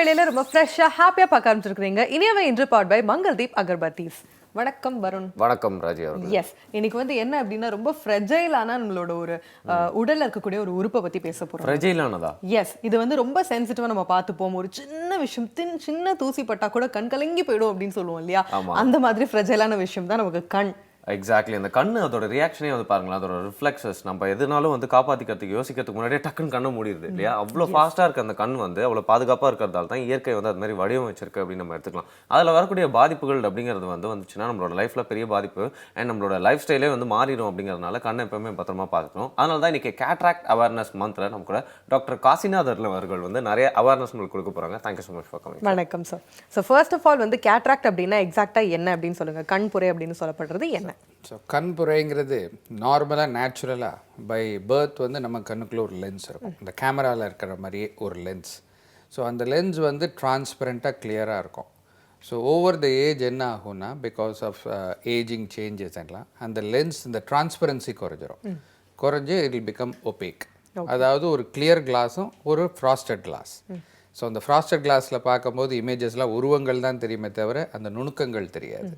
வேளையில ரொம்ப ஃப்ரெஷ்ஷா ஹாப்பியா பார்க்க ஆரம்பிச்சிருக்கீங்க. இனியவை இன்று பவர்ட் பை மங்கள்தீப் அகர்பத்தீஸ். வணக்கம் வருண். வணக்கம் ராஜி அவர்களே. எஸ், இன்னைக்கு வந்து என்ன அப்படின்னா ரொம்ப ஃப்ரெஜைலான நம்மளோட ஒரு உடல்ல இருக்கக்கூடிய ஒரு உறுப்பை பத்தி பேச போறோம். ஃப்ரெஜைலானதா? எஸ், இது வந்து ரொம்ப சென்சிட்டிவா நம்ம பார்த்துப்போம். ஒரு சின்ன விஷயம் சின்ன தூசி பட்டா கூட கண் கலங்கி போயிடும் அப்படின்னு சொல்லுவோம் இல்லையா? அந்த மாதிரி ஃப்ரெஜைலான விஷயம் தான் நமக்கு கண். எக்ஸாக்ட்லி. அந்த கண்ணு அதோட ரியாக்ஷனே வந்து பாருங்களேன், அதோட ரிஃப்ளெக்ஸஸ் நம்ம எதுனாலும் வந்து காப்பாற்றிக்கிறதுக்கு யோசிக்கிறதுக்கு முன்னாடியே டக்குன்னு கண்ணு மூடிடுது இல்லையா? அவ்வளோ ஃபாஸ்ட்டாக இருக்க அந்த கண் வந்து அவ்வளோ பாதுகாப்பாக இருக்கிறதால தான் இயற்கை வந்து அது மாதிரி வடிவமைச்சிருக்கு அப்படின்னு நம்ம எடுத்துக்கலாம். அதில் வரக்கூடிய பாதிப்புகள் அப்படிங்கிறது வந்துச்சுன்னா நம்மளோட லைஃப்பில் பெரிய பாதிப்பு அண்ட் நம்மளோட லைஃப் ஸ்டைலே வந்து மாறிடும் அப்படிங்கிறதுனால கண்ணை எப்பவுமே பத்திரமா பார்க்கணும். அதனால தான் இன்னைக்கு கேட்ராக்ட் அவேர்னஸ் மந்த்ல நம்ம கூட டாக்டர் காசிநாதர் அவர்கள் வந்து நிறைய அவேர்னஸ் உங்களுக்கு கொடுக்க போகிறாங்க. Thank you so much for coming. வணக்கம் sir. So first of all வந்து கேட்ராக்ட் அப்படின்னா எக்ஸாக்டாக என்ன அப்படின்னு சொல்லுங்கள். கண்புரை அப்படின்னு சொல்லப்படுறது என்ன? ஸோ கண்புரைங்கிறது நார்மலாக நேச்சுரலாக பை பர்த் வந்து நம்ம கண்ணுக்குள்ளே ஒரு லென்ஸ் இருக்கும். இந்த கேமராவில் இருக்கிற மாதிரியே ஒரு லென்ஸ். ஸோ அந்த லென்ஸ் வந்து டிரான்ஸ்பரண்ட்டாக கிளியராக இருக்கும். ஸோ ஓவர் த ஏஜ் என்ன ஆகும்னா பிகாஸ் ஆஃப் ஏஜிங் சேஞ்சஸ் எல்லாம் அந்த லென்ஸ் இந்த டிரான்ஸ்பரன்சி குறைஞ்சு இட் வில் பிகம் ஒபேக். அதாவது ஒரு கிளியர் கிளாஸும் ஒரு ஃப்ராஸ்டட் கிளாஸ். ஸோ அந்த ஃப்ராஸ்டட் கிளாஸில் பார்க்கும்போது இமேஜஸ்லாம் உருவங்கள் தான் தெரியுமே தவிர அந்த நுணுக்கங்கள் தெரியாது.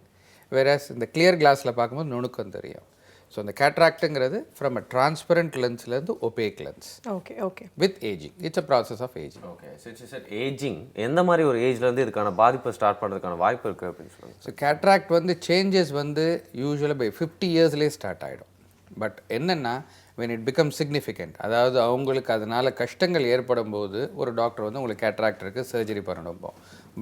வேறஸ் இந்த கிளியர் கிளாஸில் பார்க்கும்போது நுணுக்கம் தெரியும். ஸோ இந்த கேட்ராக்ட்டுங்கிறது ஃப்ரம் அ டிரான்ஸ்பரண்ட் லென்ஸ்லேருந்து opaque lens. Okay okay. With aging it's a process of aging. Okay. Sir aging எந்த மாதிரி ஒரு ஏஜ்லேருந்து இதுக்கான பாதிப்பை ஸ்டார்ட் பண்ணுறதுக்கான வாய்ப்பு இருக்குது அப்படின்னு சொல்லுங்கள். ஸோ கேட்ராக்ட் வந்து சேஞ்சஸ் வந்து யூஸ்வலாக பை 50 இயர்ஸ்லேயே ஸ்டார்ட் ஆகிடும். பட் என்னென்னா when it becomes significant, அதாவது அவங்களுக்கு அதனால் கஷ்டங்கள் ஏற்படும் போது ஒரு டாக்டர் வந்து உங்களுக்கு கேட்ராக்ட் இருக்குது சர்ஜரி பண்ணணும்.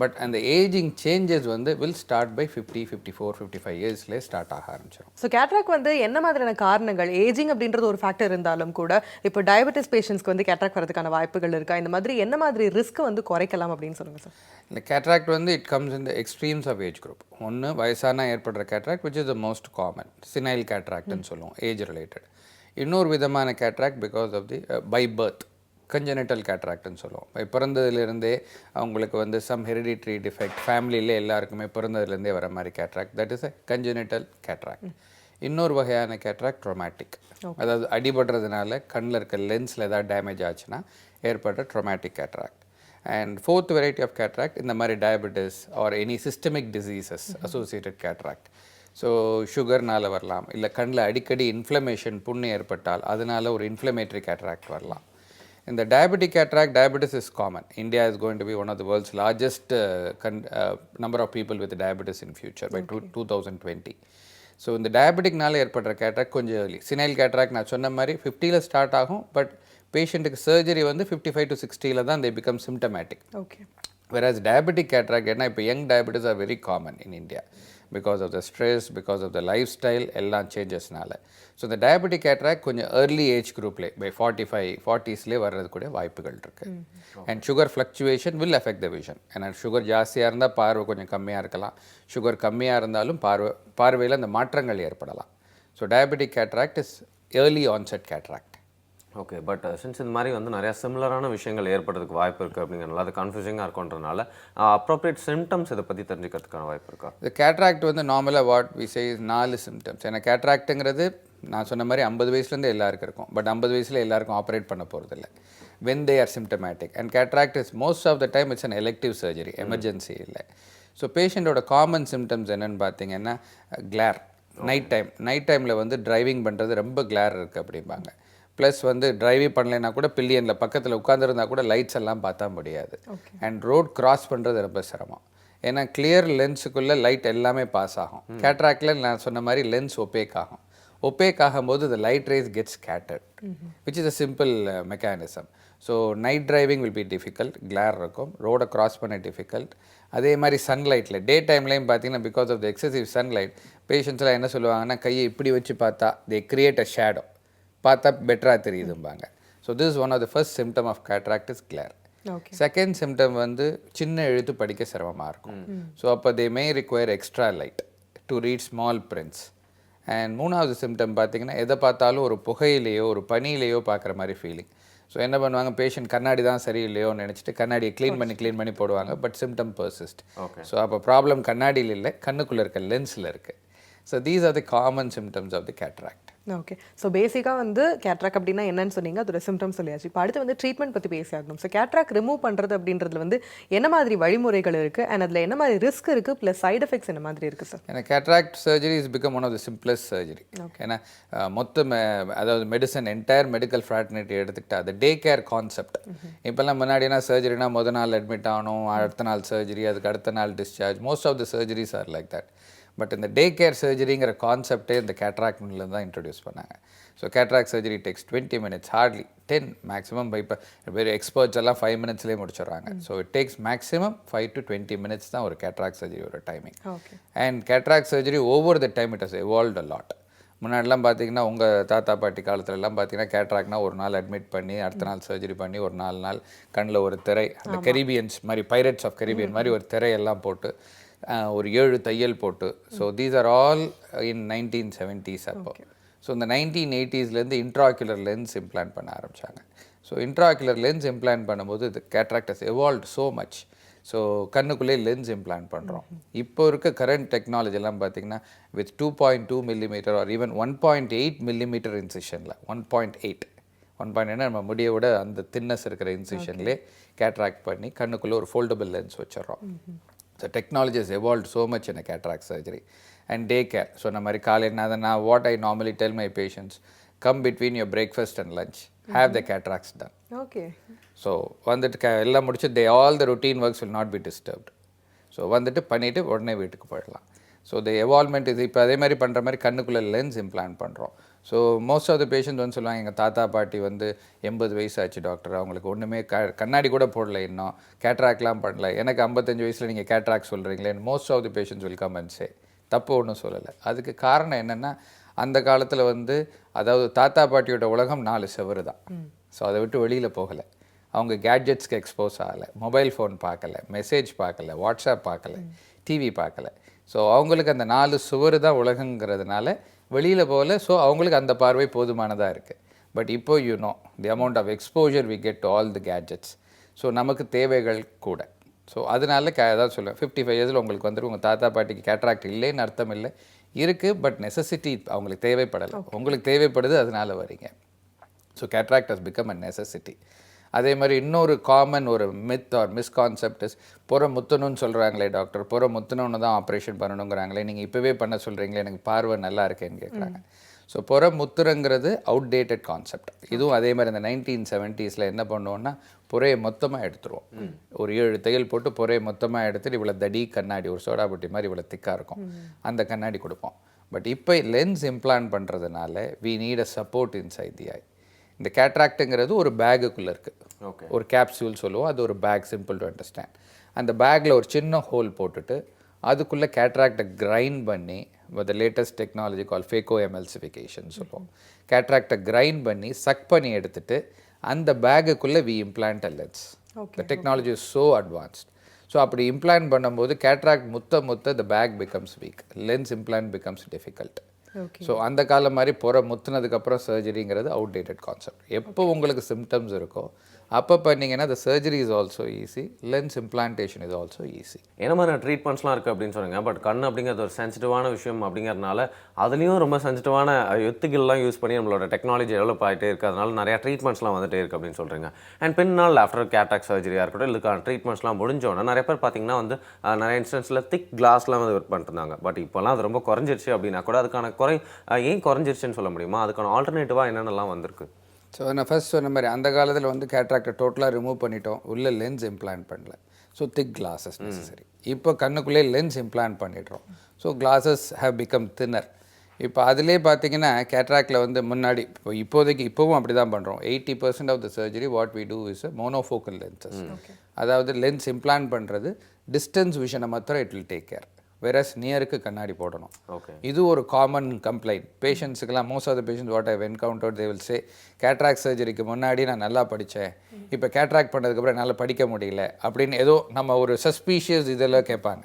பட் அந்த ஏஜிங் சேஞ்சஸ் வந்து வில் ஸ்டார்ட் பை 50, 54, 55 இயர்ஸ்லேயே ஸ்டார்ட் ஆக ஆரம்பிச்சிடும். ஸோ கேட்ராக்ட் வந்து என்ன மாதிரியான காரணங்கள், ஏஜிங் அப்படின்றது ஒரு ஃபேக்டர் இருந்தாலும் கூட இப்போ டயபெட்டிஸ் பேஷண்ட்ஸ்க்கு வந்து கேட்ராக்ட் வரதுக்கான வாய்ப்புகள் இருக்கா? இந்த மாதிரி என்ன மாதிரி ரிஸ்க் வந்து குறைக்கலாம் அப்படின்னு சொல்லுங்கள் சார். இந்த கேட்ராக்ட் வந்து it comes in the extremes of age group. ஒன்று வயசான ஏற்படுற cataract which is the most common senile கேட்ராக்ட்னு சொல்லுவோம், ஏஜ் ரிலேட்டட். இன்னொரு விதமான cataract because of the by birth congenital கேட்ராக்ட்னு சொல்லுவோம். பிறந்ததுலேருந்தே அவங்களுக்கு வந்து சம் ஹெரிடிட்ரி டிஃபெக்ட் ஃபேமிலியிலே எல்லாருக்குமே பிறந்ததுலேருந்தே வர மாதிரி cataract, that is a congenital cataract. இன்னொரு வகையான கேட்ராக்ட் ட்ரோமேட்டிக், அதாவது அடிபடுறதுனால கண்ணில் இருக்க லென்ஸில் ஏதாவது டேமேஜ் ஆச்சுன்னா ஏற்படுற traumatic cataract. And fourth variety of cataract இந்த மாதிரி diabetes or any systemic diseases associated cataract. So சுகர்னால் வரலாம், இல்லை கண்ணில் அடிக்கடி இன்ஃப்ளமேஷன் புண்ணு ஏற்பட்டால் அதனால் ஒரு இன்ஃப்ளமேட்டரி கேட்ராக்ட் வரலாம். இந்த diabetic cataract, diabetes is common. India is going to be one of the world's largest number of people with diabetes in future by 2020. So இந்த டயபெட்டிக்னால ஏற்படுற கேட்ராக்ட் கொஞ்சம் ஏர்லி. சினைல் கேட்ராக்ட் நான் சொன்ன மாதிரி 50ல் ஸ்டார்ட் ஆகும். பட் பேஷண்ட்டுக்கு சர்ஜரி வந்து 55 to 60ல் தான் they become symptomatic. Okay. whereas diabetic cataract ஏன்னா இப்போ young diabetes are very common in India because of the stress, because of the life style எல்லாம் சேஞ்சஸ்னால. ஸோ இந்த டயபெட்டிக் கேட்ராக்ட் கொஞ்சம் ஏர்லி ஏஜ் குரூப்லேயே பை 45, 40ஸ்லேயே வர்றது கூட வாய்ப்புகள் இருக்குது. And sugar fluctuation will affect the vision. ஏன்னா சுகர் ஜாஸ்தியாக இருந்தால் பார்வை கொஞ்சம் கம்மியாக இருக்கலாம், சுகர் கம்மியாக இருந்தாலும் பார்வையில் அந்த மாற்றங்கள் ஏற்படலாம். So diabetic cataract is early onset cataract. Okay. But since இந்த மாதிரி வந்து நிறையா சிமிலரான விஷயங்கள் ஏற்படுறதுக்கு வாய்ப்பு இருக்குது அப்படிங்கிறனால அது கன்ஃபியூசிங்காக இருக்குன்றனால அப்ரோப்ரியேட் சிம்டம்ஸ் இதை பற்றி தெரிஞ்சுக்கிறதுக்கான வாய்ப்பு இருக்கா? இந்த கேட்ராக்ட் வந்து நார்மலாக வாட் வி சே 4 சிம்டம்ஸ். ஏன்னா கேட்ராக்ட்டுங்கிறது நான் சொன்ன மாதிரி 50 வயசுலேருந்து எல்லாருக்கும் இருக்கும். பட் 50 வயசில் எல்லாருக்கும் ஆப்ரேட் பண்ண போகிறதில்ல. when they are symptomatic and cataract is most of the time it's an elective surgery, emergency இல்லை. ஸோ பேஷண்ட்டோட காமன் சிம்டம்ஸ் என்னென்னு பார்த்தீங்கன்னா கிளார், நைட் டைமில் வந்து டிரைவிங் பண்ணுறது ரொம்ப கிளார் இருக்குது அப்படிம்பாங்க. ப்ளஸ் வந்து டிரைவிங் பண்ணலைன்னா கூட பில்லியனில் பக்கத்தில் உட்காந்துருந்தா கூட லைட்ஸ் எல்லாம் பார்த்தா முடியாது. அண்ட் ரோட் கிராஸ் பண்ணுறது ரொம்ப சிரமம். ஏன்னா கிளியர் லென்ஸுக்குள்ளே லைட் எல்லாமே பாஸ் ஆகும். கேட்ராக்டில் நான் சொன்ன மாதிரி லென்ஸ் ஒபேக் ஆகும். ஒபேக் ஆகும்போது the light rays get scattered, which is a simple mechanism. So night driving will be difficult, glare இருக்கும், ரோடை கிராஸ் பண்ண டிஃபிகல்ட். அதே மாதிரி சன்லைட்டில் டே டைம்லேயும் பார்த்தீங்கன்னா because of the excessive sunlight பேஷண்ட்ஸ்லாம் என்ன சொல்லுவாங்கன்னா கையை இப்படி வச்சு பார்த்தா தே கிரியேட் அ ஷேடோ, பார்த்தா பெட்டராக தெரியுதும்பாங்க. So this is one of the first symptom of cataract is glare. Second symptom வந்து சின்ன எழுத்து படிக்க சிரமமாக இருக்கும். ஸோ அப்போ they may require extra light to read small prints. And மூணாவது சிம்டம் பார்த்திங்கன்னா எதை பார்த்தாலும் ஒரு புகையிலையோ ஒரு பனியிலையோ பார்க்குற மாதிரி ஃபீலிங். ஸோ என்ன பண்ணுவாங்க, பேஷண்ட் கண்ணாடி தான் சரியில்லையோன்னு நினச்சிட்டு கண்ணாடியை க்ளீன் பண்ணி போடுவாங்க. But symptom persist. ஸோ அப்போ ப்ராப்ளம் கண்ணாடியில் இல்லை, கண்ணுக்குள்ளே இருக்க லென்ஸில் இருக்குது. So these are the common symptoms of the cataract. Okay. So பேசிக்காக வந்து கேட்ராக் அப்படின்னா என்னன்னு சொன்னீங்க, அதோட சிம்டம்ஸ் சொல்லியாச்சு. இப்போ அடுத்து வந்து ட்ரீட்மெண்ட் பற்றி பேசியாகணும். ஸோ கேட்ராக் ரிமூவ் பண்ணுறது அப்படின்றதுல வந்து என்ன மாதிரி வழிமுறைகள் இருக்குது அண்ட் அதில் என்ன மாதிரி ரிஸ்க் இருக்குது ப்ளஸ் சைடு எஃபெக்ட்ஸ் என்ன மாதிரி இருக்குது சார்? ஏன்னா cataract surgery is become one of the simplest surgery. ஏன்னா அதாவது மெடிசன் என்டையர் மெடிக்கல் ஃப்ராட்டர்னிட்டி எடுத்துக்கிட்டா அது டே கேர் கான்செப்ட். இப்போல்லாம் முன்னாடினா சர்ஜரினா முதல் நாள் அட்மிட் ஆகணும், அடுத்த நாள் சர்ஜரி, அதுக்கு அடுத்த நாள் discharge. Most of the surgeries are like that. But இந்த டே கேர் சர்ஜரிங்கிற கான்செப்டே இந்த கேட்ராக்ட்ல தான் இன்ட்ரடியூஸ் பண்ணாங்க. So cataract surgery takes 20 minutes, hardly 10 maximum. இப்போ வெரி எக்ஸ்பர்ட்ஸ் எல்லாம் 5 minutesலேயே முடிச்சிடுறாங்க. So it takes maximum 5 to 20 minutes தான் ஒரு கேட்ராக்ட் சர்ஜரியோட timing. And cataract surgery over the time it has evolved a lot. முன்னாடிலாம் பார்த்தீங்கன்னா உங்கள் தாத்தா பாட்டி காலத்துலலாம் பார்த்தீங்கன்னா கேட்ராக்ட்னா ஒரு நாள் அட்மிட் பண்ணி அடுத்த நாள் சர்ஜரி பண்ணி ஒரு 4 நாள் கண்ணில் ஒரு திரை, அந்த கரீபியன்ஸ் மாதிரி பைரட்ஸ் ஆஃப் கரீபியன் மாதிரி ஒரு திரையெல்லாம் போட்டு ஒரு 7 தையல் போட்டு. So these are all in 1970s அப்போ. ஸோ இந்த 1980ஸ்லேருந்து இன்ட்ராக்யுலர் லென்ஸ் இம்ப்ளான்ட் பண்ண ஆரம்பித்தாங்க. ஸோ இன்ட்ராக்யுலர் லென்ஸ் இம்ப்ளான்ட் பண்ணும்போது இது cataract has evolved so much. So கண்ணுக்குள்ளே லென்ஸ் இம்ப்ளான்ட் பண்ணுறோம். இப்போ இருக்க கரண்ட் டெக்னாலஜிலாம் பார்த்தீங்கன்னா with 2.2 mm R even 1.8 mm இன்சிஷனில் 1.8 நம்ம முடியை விட அந்த தின்னஸ் இருக்கிற இன்சிஷன்லேயே கேட்ராக்ட் பண்ணி கண்ணுக்குள்ளே ஒரு ஃபோல்டபுள் லென்ஸ் வச்சிடறோம். So technology has evolved so much in a cataract surgery. And day care. So what I normally tell my patients, come between your breakfast and lunch, have the cataracts done. Okay. So எல்லாம் முடிச்சு all the routine works will not be disturbed. So வந்துட்டு பண்ணிவிட்டு உடனே வீட்டுக்கு போயிடலாம். So the எவால்மெண்ட் இது இப்போ அதே மாதிரி பண்ணுற மாதிரி கண்ணுக்குள்ளே லென்ஸ் இம்ப்ளான்ட் பண்ணுறோம். So most of the patient வந்து சொல்லுவாங்க, எங்கள் தாத்தா பாட்டி வந்து 80 வயசு ஆச்சு டாக்டர், அவங்களுக்கு ஒன்றுமே கண்ணாடி கூட போடல, இன்னும் கேட்ராக்ட்லாம் பண்ணல, எனக்கு 55 வயசில் நீங்கள் கேட்ராக்ட் சொல்கிறீங்களே. Most of the patients will come and say. தப்பு ஒன்றும் சொல்லலை. அதுக்கு காரணம் என்னென்னா அந்த காலத்தில் வந்து அதாவது தாத்தா பாட்டியோட உலகம் 4 செவரு தான். ஸோ அதை விட்டு வெளியில் போகலை. அவங்க கேட்ஜெட்ஸ்க்கு எக்ஸ்போஸ் ஆகலை, மொபைல் ஃபோன் பார்க்கல, மெசேஜ் பார்க்கல, வாட்ஸ்அப் பார்க்கல, டிவி பார்க்கல. ஸோ அவங்களுக்கு அந்த 4 சுவர் தான் உலகங்கிறதுனால வெளியில் போகல. ஸோ அவங்களுக்கு அந்த பார்வை போதுமானதாக இருக்குது. பட் இப்போ the amount of exposure we get to all the gadgets. So நமக்கு தேவைகள் கூட. ஸோ அதனால அதான் சொல்லுவேன், 55 இயர்ஸில் உங்களுக்கு வந்துட்டு உங்கள் தாத்தா பாட்டிக்கு கேட்ராக்ட் இல்லைன்னு அர்த்தம் இல்லை, இருக்குது. பட் நெசசிட்டி அவங்களுக்கு தேவைப்படலை, உங்களுக்கு தேவைப்படுது, அதனால வரீங்க. So cataract has become a necessity. அதே மாதிரி இன்னொரு காமன் ஒரு மித் ஆர் மிஸ்கான்செப்ட் இஸ், புற முத்தணும்னு சொல்கிறாங்களே டாக்டர், புற முத்தணுன்னு தான் ஆப்ரேஷன் பண்ணணுங்கிறாங்களே, நீங்கள் இப்போவே பண்ண சொல்கிறீங்களே, எனக்கு பார்வை நல்லா இருக்கேன்னு கேட்குறாங்க. ஸோ புற முத்துறங்கிறது அவுட்டேட்டட் கான்செப்ட். இதுவும் அதே மாதிரி இந்த 1970ஸ்ல என்ன பண்ணுவோன்னா புறையை மொத்தமாக எடுத்துருவோம். ஒரு 7 தையல் போட்டு புறையை மொத்தமாக எடுத்துகிட்டு இவ்வளோ தடி கண்ணாடி, ஒரு சோடா புட்டி மாதிரி இவ்வளோ திக்காக இருக்கும், அந்த கண்ணாடி கொடுப்போம். பட் இப்போ லென்ஸ் இம்ப்ளான்ட் பண்ணுறதுனால we need a support inside the eye. இந்த கேட்ராக்ட்டுங்கிறது ஒரு பேக்குள்ளே இருக்குது. ஒரு கேப்சூல் சொல்லுவோம், அது ஒரு பேக், சிம்பிள் டு அண்டர்ஸ்டாண்ட். அந்த பேக்கில் ஒரு சின்ன ஹோல் போட்டுட்டு அதுக்குள்ளே கேட்ராக்டை கிரைண்ட் பண்ணி, the latest technology call phacoemulsification சொல்லுவோம். கேட்ராக்டை கிரைண்ட் பண்ணி சக் பண்ணி எடுத்துட்டு அந்த பேக்குக்குள்ளே we implant a lens. The technology is so advanced. So அப்படி இம்ப்ளான்ட் பண்ணும்போது கேட்ராக்ட் முத்த the bag becomes weak, lens implant becomes difficult. So அந்த காலம் மாதிரி புற முத்துனதுக்கப்புறம் சர்ஜரிங்கிறது அவுட்டேட்டட் கான்செப்ட். எப்போ உங்களுக்கு சிம்டம்ஸ் இருக்கோ அப்போ பண்ணிங்கன்னா the surgery is also easy, lens implantation is also easy. என்ன மாதிரி ட்ரீட்மெண்ட்ஸ்லாம் இருக்குது அப்படின்னு சொன்னீங்க. பட் கண் அப்படிங்கிறது ஒரு சென்சிட்டிவான விஷயம் அப்படிங்கிறதுனால அதுலேயும் ரொம்ப சென்சிட்டிவான யுத்திகள்லாம் யூஸ் பண்ணி நம்மளோட டெக்னாலஜி டெவலப் ஆகிட்டே இருக்குது. அதனால நிறையா ட்ரீட்மெண்ட்ஸ்லாம் வந்துட்டே இருக்குது அப்படின்னு சொல்கிறீங்க. அண்ட் பின்னால் ஆஃப்டர் கேட்ராக்ட் சர்ஜரியாக இருக்கட்டும், இதுக்கான ட்ரீட்மெண்ட்ஸ்லாம் முடிஞ்சோன்னா நிறைய பேர் பார்த்தீங்கன்னா வந்து நிறைய இன்ஸ்டன்ஸில் திக் கிளாஸ்லாம் வந்து ஒர்க் பண்ணிருந்தாங்க. பட் இப்போலாம் அது ரொம்ப குறைஞ்சிருச்சு அப்படின்னா கூட அதுக்கான ஏன் குறைஞ்சிருச்சுன்னு சொல்ல முடியுமா? அதுக்கான ஆல்டர்னேட்டிவாக என்னென்னலாம் வந்திருக்கு? ஸோ நான் ஃபர்ஸ்ட் சொன்ன மாதிரி அந்த காலத்தில் வந்து கேட்ராக்டை டோட்டலாக ரிமூவ் பண்ணிட்டோம், உள்ள லென்ஸ் இம்ப்ளான்ட் பண்ணல. ஸோ திக் கிளாஸஸ் நெசசரி. இப்போ கண்ணுக்குள்ளே லென்ஸ் இம்ப்ளான்ட் பண்ணிடுறோம். So classes have become thinner. இப்போ அதிலே பார்த்தீங்கன்னா கேட்ராக்டில் வந்து முன்னாடி இப்போவும் அப்படி தான் பண்ணுறோம். 80% of the surgery what we do is monofocal lenses. அதாவது லென்ஸ் இம்ப்ளான்ட் பண்ணுறது டிஸ்டன்ஸ் விஷனை மாத்திரம் it will take care. Whereas நியருக்கு கண்ணாடி போடணும். இது ஒரு காமன் கம்ப்ளைண்ட் பேஷண்ட்ஸுக்கெல்லாம். Most of the patients what I've encountered they will say, cataract சர்ஜரிக்கு முன்னாடி நான் நல்லா படித்தேன், இப்போ கேட்ராக்ட் பண்ணதுக்கப்புறம் என்னால் படிக்க முடியல அப்படின்னு ஏதோ நம்ம ஒரு சஸ்பீஷியஸ் இதெல்லாம் கேட்பாங்க.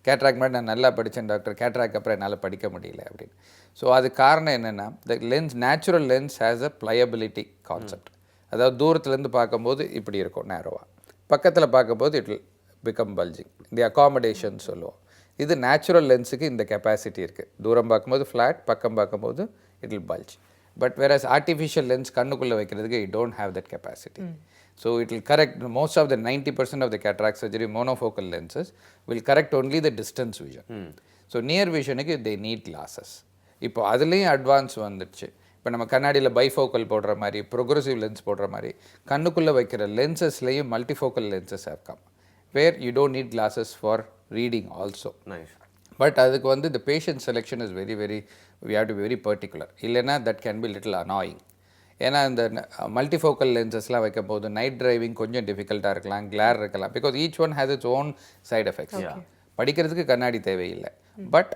கேட்ராக்ட் மாதிரி நான் நல்லா படித்தேன் டாக்டர், கேட்ராக்ட் அப்புறம் என்னால் படிக்க முடியல அப்படின்னு. ஸோ அது காரணம் என்னென்னா, the lens natural lens has a pliability concept. அதாவது தூரத்துலேருந்து பார்க்கும்போது இப்படி இருக்கும் நேரோவாக, பக்கத்தில் பார்க்கும்போது it will become bulging. The accommodation சொல்லுவோம். இது நேச்சுரல் லென்ஸுக்கு இந்த கெப்பாசிட்டி இருக்குது. தூரம் பார்க்கும்போது ஃப்ளாட், பக்கம் பார்க்கும்போது it will bulge. But whereas artificial lens கண்ணுக்குள்ளே வைக்கிறதுக்கு you don't have that capacity. So it will correct most of the 90% of the cataract surgery monofocal lenses will correct only the distance vision. So near visionக்கு they need glasses. இப்போ அதுலேயும் advance வந்துடுச்சு. இப்போ நம்ம கண்ணாடியில் bifocal போடுற மாதிரி progressive lens போடுற மாதிரி கண்ணுக்குள்ளே வைக்கிற லென்சஸ்லேயும் multifocal lenses have come where you don't need glasses for reading also. Nice. But அதுக்கு வந்து the patient selection is very very we have to be very particular. இல்லைன்னா that can be little annoying. ஏன்னா இந்த multifocal லென்சஸ்லாம் வைக்கும் போது night driving கொஞ்சம் டிஃபிகல்ட்டாக இருக்கலாம், glare இருக்கலாம், because each one has its own side effects. படிக்கிறதுக்கு கண்ணாடி தேவையில்லை, பட்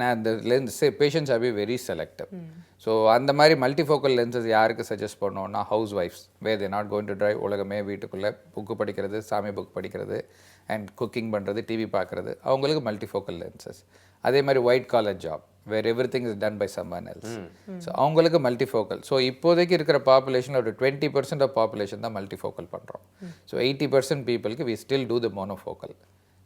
நான் இந்த lens patients are be very selective. So அந்த மாதிரி மல்டிஃபோக்கல் லென்சஸ் யாருக்கு சஜஸ்ட் பண்ணோன்னா ஹவுஸ் ஒய்ஃப்ஸ் where they not going to drive, உலகமே வீட்டுக்குள்ளே புக்கு படிக்கிறது, சாமி புக் படிக்கிறது அண்ட் குக்கிங் பண்ணுறது, டிவி பார்க்குறது, அவங்களுக்கு மல்டிஃபோக்கல் லென்சஸ். அதே மாதிரி white collar job where everything is done by someone else, so அவங்களுக்கு மல்டிஃபோக்கல். ஸோ இப்போதைக்கு இருக்கிற பாப்புலேஷன் ஒரு 20% ஆஃப் பாப்புலேஷன் தான் மல்டிஃபோக்கல் பண்ணுறோம். ஸோ 80% பீப்புளுக்கு we still do the monofocal.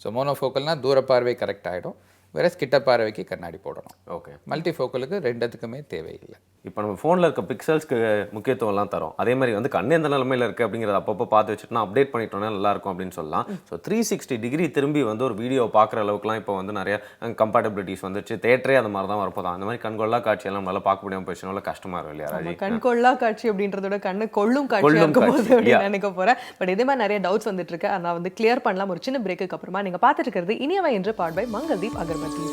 So மோனோஃபோக்கல்னால் தூர பார்வை கரெக்ட் ஆகிடும், வேற கிட்ட பார்வைக்கு கண்ணாடி போடணும். ஓகே, மல்டிஃபோக்கலுக்கு ரெண்டுத்துக்குமே தேவையில்லை. இப்போ நம்ம ஃபோனில் இருக்க பிக்சல்ஸ்க்கு முக்கியத்துவம்லாம் தரோம், அதே மாதிரி வந்து கண் எந்த நிலமையில் இருக்குது அப்படிங்கிறத அப்பப்போ பார்த்து வச்சுட்டோம்னா அப்டேட் பண்ணிட்டோம்னா நல்லாயிருக்கும் அப்படின்னு சொல்லலாம். ஸோ 360 டிகிரி திரும்பி வந்து ஒரு வீடியோ பார்க்குற அளவுக்குலாம் இப்போ வந்து நிறைய கம்பேட்டபிலிட்டிஸ் வந்துச்சு. தேட்டரே அந்த மாதிரி தான் வரப்போதான். அந்த மாதிரி கண்கொள்ளா காட்சியெல்லாம் நம்மளால பார்க்க முடியாமல் போயிடுச்சுனால கஷ்டமாக இருக்கும் இல்லையா ராஜி? கண்கொள்ளா காட்சி அப்படின்றதோட கண்ணு கொள்ளும் காட்சி அப்படின்னு நினைக்க போகிறேன். பட் இதே மாதிரி நிறைய டவுட்ஸ் வந்துட்டு இருக்கு, நான் வந்து கிளியர் பண்ணலாம் ஒரு சின்ன பிரேக்குக்கு அப்புறமா. நீங்கள் பார்த்துட்டு இருக்கிறது இனியவை என்ற brought by Mangaldeep agarbatti.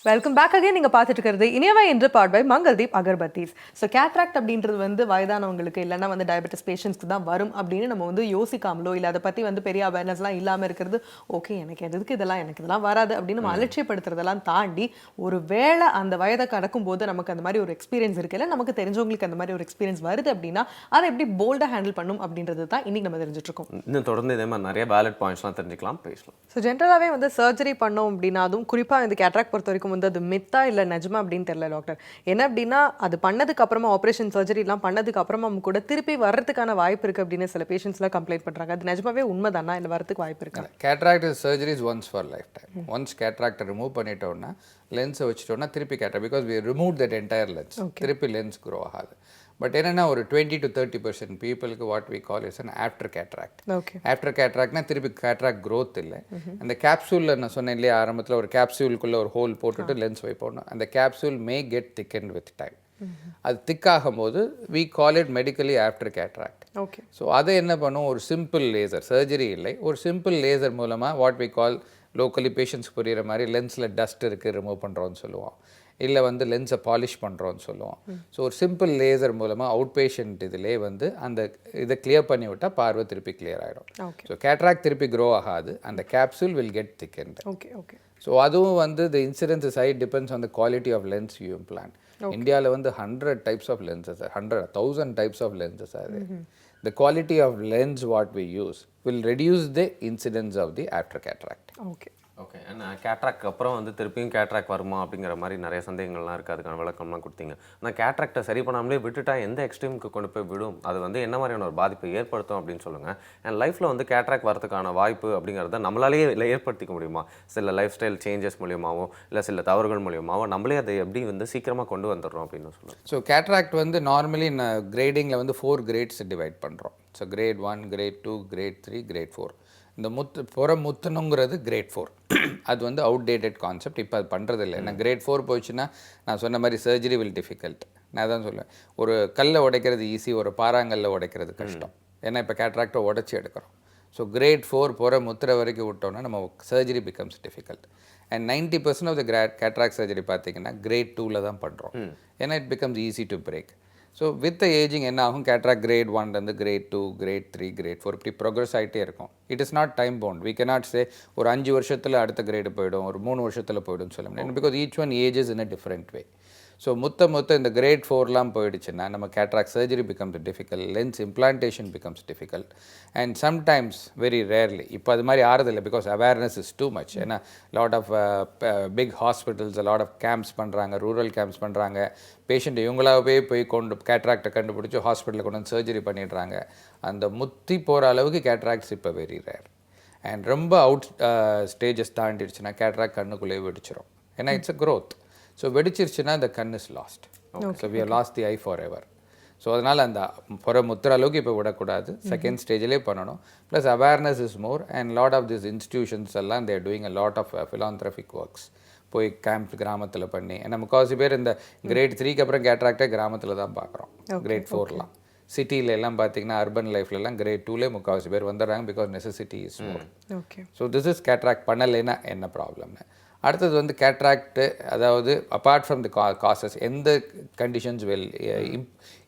Welcome back again. நீங்கள் பார்த்துட்டு இருக்கிறது இனியவை என்று brought by Mangaldeep agarbattis. So cataract அப்படின்றது வந்து வயதானவங்களுக்கு இல்லைன்னா வந்து டயபெட்டிஸ் பேஷண்ட்ஸ்க்கு தான் வரும் அப்படின்னு நம்ம வந்து யோசிக்காமலோ இல்லை அதை பற்றி வந்து பெரிய அவேர்னஸ்லாம் இல்லாமல் இருக்கிறது ஓகே, எனக்கு எதுக்கு இதெல்லாம், எனக்கு இதெல்லாம் வராது அப்படின்னு நம்ம அலட்சியப்படுத்துறதெல்லாம் தாண்டி ஒரு வேளை அந்த வயதை கடக்கும் போது நமக்கு அந்த மாதிரி ஒரு எக்ஸ்பீரியன்ஸ் இருக்குல்ல, நமக்கு தெரிஞ்சவங்களுக்கு அந்த மாதிரி ஒரு எக்ஸ்பீரியன்ஸ் வருது அப்படின்னா அதை எப்படி போல்டாக ஹேண்டில் பண்ணும் அப்படின்றது தான் இன்னைக்கு நம்ம தெரிஞ்சுட்டு இருக்கோம். இன்னும் தொடர்ந்து இதே மாதிரி நிறைய வேலிட் பாயிண்ட்ஸ்லாம் தெரிஞ்சுக்கலாம், பேசலாம். ஸோ ஜென்ரலாகவே வந்து சர்ஜரி பண்ணோம் அப்படின்னா, அதுவும் குறிப்பாக இந்த கேட்ராக்ட் பொறுத்த வரைக்கும் வந்து அது மித்தா இல்லை நிஜமா அப்படின்னு தெரியல டாக்டர். என்ன அப்படின்னா அது பண்ணதுக்கு அப்புறமா ஆப்ரேஷன் சர்ஜரிலாம் பண்ணதுக்கு அப்புறமா கூட திருப்பி வர்றதுக்கான வாய்ப்பு இருக்கு அப்படின்னு சில பேஷண்ட்ஸ்லாம் கம்ப்ளைண்ட் பண்றாங்க. அது நிஜமாவே உண்மைதானா, இந்த வரதுக்கு வாய்ப்பு இருக்கு? Cataract surgery is once for life time. Once கேட்ராக்டை ரிமூவ் பண்ணிட்டோம்னா லென்ஸை வச்சுட்டோம்னா திருப்பி cataract, because we remove that entire lens, திருப்பி லென்ஸ் க்ரோ ஆகாது. பட் என்னென்னா ஒரு 20 to 30% பீப்புளுக்கு what we call is an after cataract. After கேட்ராக்ட்னா திருப்பி கேட்ராக்ட் க்ரோத் இல்லை. அந்த கேப்சூலில் நான் சொன்னேன் இல்லையா ஆரம்பத்தில், ஒரு கேப்சூலுக்குள்ளே ஒரு ஹோல் போட்டுட்டு லென்ஸ் வைப்போம். அந்த capsule may get thickened with time. அது திக்காகும் போது we call it medically after cataract. Okay, so அதை என்ன பண்ணும், ஒரு சிம்பிள் லேசர், சர்ஜரி இல்லை, ஒரு சிம்பிள் லேசர் மூலமாக what we call locally patients புரிகிற மாதிரி லென்ஸில் டஸ்ட் இருக்குது ரிமூவ் பண்ணுறோன்னு சொல்லுவோம், இல்லை வந்து லென்ஸை பாலிஷ் பண்ணுறோன்னு சொல்லுவோம். ஸோ ஒரு சிம்பிள் லேசர் மூலமாக அவுட் பேஷண்ட் இதிலே வந்து அந்த இதை கிளியர் பண்ணி விட்டால் பார்வை திருப்பி கிளியர் ஆகிடும். ஸோ கேட்ராக்ட் திருப்பி க்ரோ ஆகாது, அந்த capsule will get thickened. Okay okay. So அதுவும் வந்து the incidence side depends on the quality of lens you implant. இந்தியாவில் வந்து 100 types of lenses, 100,000 types of lenses are there. The quality of lens what we use will reduce the incidence of the after cataract. Okay. Okay, and cataract அப்புறம் வந்து திருப்பியும் cataract வருமா அப்படிங்கிற மாதிரி நிறைய சந்தேகங்கள்லாம் இருக்குது, அதுக்கான விளக்கம்லாம் கொடுத்தீங்க. ஆனால் கேட்ராக்டை சரி பண்ணாமலே விட்டுட்டா எந்த எக்ஸ்ட்ரீமுக்கு கொண்டு போய் விடும், அது வந்து என்ன மாதிரியான ஒரு பாதிப்பை ஏற்படுத்தும் அப்படின்னு சொல்லுங்கள். அண்ட் லைஃப்பில் வந்து கேட்ராக்ட் வரதுக்கான வாய்ப்பு அப்படிங்கிறத நம்மளாலேயே ஏற்படுத்திக்க முடியுமா? சில லைஃப் ஸ்டைல் சேஞ்சஸ் மூலியமாகவோ இல்லை சில தவறுகள் மூலியமாகவோ நம்மளே அதை எப்படி வந்து சீக்கிரமாக கொண்டு வந்துடுறோம் அப்படின்னு சொல்லுங்கள். ஸோ கேட்ராக்ட் வந்து நார்மலி கிரேடிங்கில் வந்து 4 grades டிவைட் பண்ணுறோம். So grade 1, grade 2, grade 3, grade 4. இந்த முத்தணுங்கிறது grade 4. அது வந்து அவுடேட்டட் கான்செப்ட், இப்போ அது பண்ணுறது இல்லை. ஏன்னா grade 4 போயிடுச்சுன்னா நான் சொன்ன மாதிரி சர்ஜரி வில் டிஃபிகல்ட். நான் தான் சொல்லுவேன், ஒரு கல்லை உடைக்கிறது ஈஸி, ஒரு பாறாங்கல்ல உடைக்கிறது கஷ்டம். ஏன்னா இப்போ கேட்ராக்டை உடச்சி எடுக்கிறோம். ஸோ grade 4 முத்திரை வரைக்கும் விட்டோம்னா நம்ம surgery becomes difficult. And 90% of the cataract surgery பார்த்தீங்கன்னா grade 2 தான் பண்ணுறோம். ஏன்னா it becomes easy to break. So with ageing என்ன ஆகும், cataract grade 1 grade 2, grade 3, grade 4 இப்படி ப்ரோக்ரஸ் ஆகிட்டே இருக்கும். It is not time bound. We cannot say ஒரு 5 வருஷத்தில் அடுத்த கிரேடு போயிடும், ஒரு 3 வருஷத்தில் போய்டும் சொல்ல முடியாது. Because each one ages in a different way. So மொத்த இந்த grade 4 போயிடுச்சுன்னா நம்ம cataract surgery becomes difficult, lens implantation becomes difficult. And sometimes very rarely இப்போ அது மாதிரி ஆறதில்லை, because awareness is too much. ஏன்னா lot of big hospitals lot of camps பண்ணுறாங்க, ரூரல் கேம்ப்ஸ் பண்ணுறாங்க. பேஷண்ட் இவங்களாவே போய் கேட்ராக்டை கண்டுபிடிச்சி ஹாஸ்பிட்டலில் கொண்டு வந்து சர்ஜரி பண்ணிடுறாங்க. அந்த முத்தி போகிற அளவுக்கு கேட்ராக்ட்ஸ் இப்போ வெரி ரேர். அண்ட் ரொம்ப அவுட் ஸ்டேஜஸ் தாண்டிடுச்சுன்னா கேட்ராக்ட் கண்ணுக்குள்ளேயே வெடிச்சிரும். ஏன்னா இட்ஸ் அ growth. ஸோ வெடிச்சிருச்சுன்னா the கண் is lost. So we have lost the eye forever. So அதனால் அந்த முத்துற அளவுக்கு இப்போ விடக்கூடாது, செகண்ட் ஸ்டேஜ்லேயே பண்ணணும். Plus awareness is more and lot of this institutions எல்லாம் they're doing a lot of philanthropic works. போய் கேம்ப் கிராமத்தில் பண்ணி, ஏன்னா முக்கால்வாசி பேர் இந்த கிரேட் 3க்கு அப்புறம் கேட்ராக்டே கிராமத்தில் தான் பார்க்குறோம். கிரேட் 4லாம் சிட்டியில எல்லாம் பார்த்தீங்கன்னா அர்பன் லைஃப்லலாம் கிரேட் 2லே முக்கால்வாசி பேர் வந்துடுறாங்க, because necessity is more. So this is cataract பண்ணலைன்னா என்ன ப்ராப்ளம்னு. அடுத்தது வந்து கேட்ராக்டு, அதாவது அப்பார்ட் ஃப்ரம் தி காசஸ் எந்த conditions will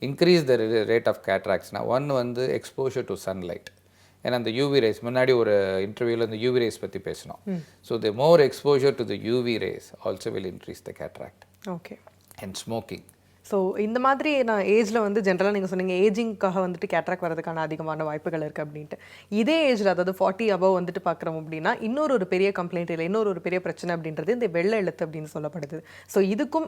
increase the rate of கேட்ராக்ட்ஸ்னால், ஒன்று வந்து எக்ஸ்போஷர் டு சன்லைட். ஏன்னா அந்த யூவி ரேஸ், முன்னாடி ஒரு இன்டர்வியூவில் இந்த யூவி ரேஸ் பற்றி பேசினோம். So the more exposure to the UV rays also will increase the cataract. Okay. And smoking. So இந்த மாதிரி நான் ஏஜில் வந்து ஜென்ரலாக நீங்கள் சொன்னீங்க ஏஜிங்காக வந்துட்டு கேட்ராக்ட் வரதுக்கான அதிகமான வாய்ப்புகள் இருக்குது அப்படின்ட்டு. இதே ஏஜில், அதாவது 40 above வந்துட்டு பார்க்குறோம் அப்படின்னா ஒரு பெரிய கம்ப்ளைண்ட் இல்லை, ஒரு பெரிய பிரச்சனை அப்படின்றது இந்த வெள்ளை எழுத்து அப்படின்னு சொல்லப்படுது. ஸோ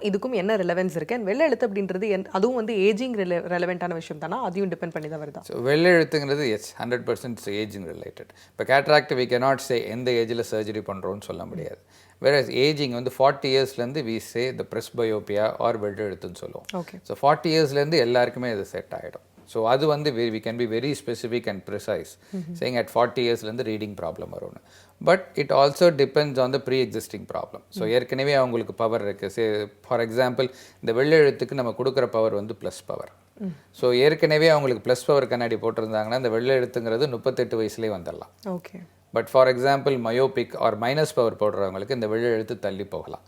இதுக்கும் என்ன ரிலவென்ஸ் இருக்குது? அண்ட் வெள்ளை எழுத்து அப்படின்றது அதுவும் வந்து ஏஜிங் ரெலவெண்ட்டான விஷயம் தானே? அதையும் டிபெண்ட் பண்ணி தான் வருதா? ஸோ வெள்ளை எழுத்துங்கிறது எஸ் 100% ஏஜிங் ரிலேட்டட். இப்போ கேட்ராக்ட் வி கேனாட் சே எந்த ஏஜில் சர்ஜரி பண்ணுறோன்னு சொல்ல முடியாது. whereas ஏஜிங் வந்து 40 இயர்ஸ்லேருந்து we say the presbyopia or வெள்ளை எழுத்துன்னு சொல்லுவோம். ஓகே. ஸோ 40 இயர்ஸ்லேருந்து எல்லாருக்குமே இது செட் ஆகிடும். ஸோ அது வந்து we can be very specific and precise saying at 40 இயர்ஸ்லேருந்து ரீடிங் ப்ராப்ளம் வரும்னு. But it also depends on the pre existing problem. So ஏற்கனவே அவங்களுக்கு பவர் இருக்குது. சே ஃபார் எக்ஸாம்பிள் இந்த வெள்ளை எழுத்துக்கு நம்ம கொடுக்குற பவர் வந்து ப்ளஸ் பவர். ஸோ ஏற்கனவே அவங்களுக்கு ப்ளஸ் பவர் கண்ணாடி போட்டிருந்தாங்கன்னா இந்த வெள்ளை எழுத்துங்கிறது 38 வயசுலேயே வந்துடலாம். Okay. But for example myopic or minus power போடுறவங்களுக்கு இந்த வெள்ளை எழுத்து தள்ளி போகலாம்.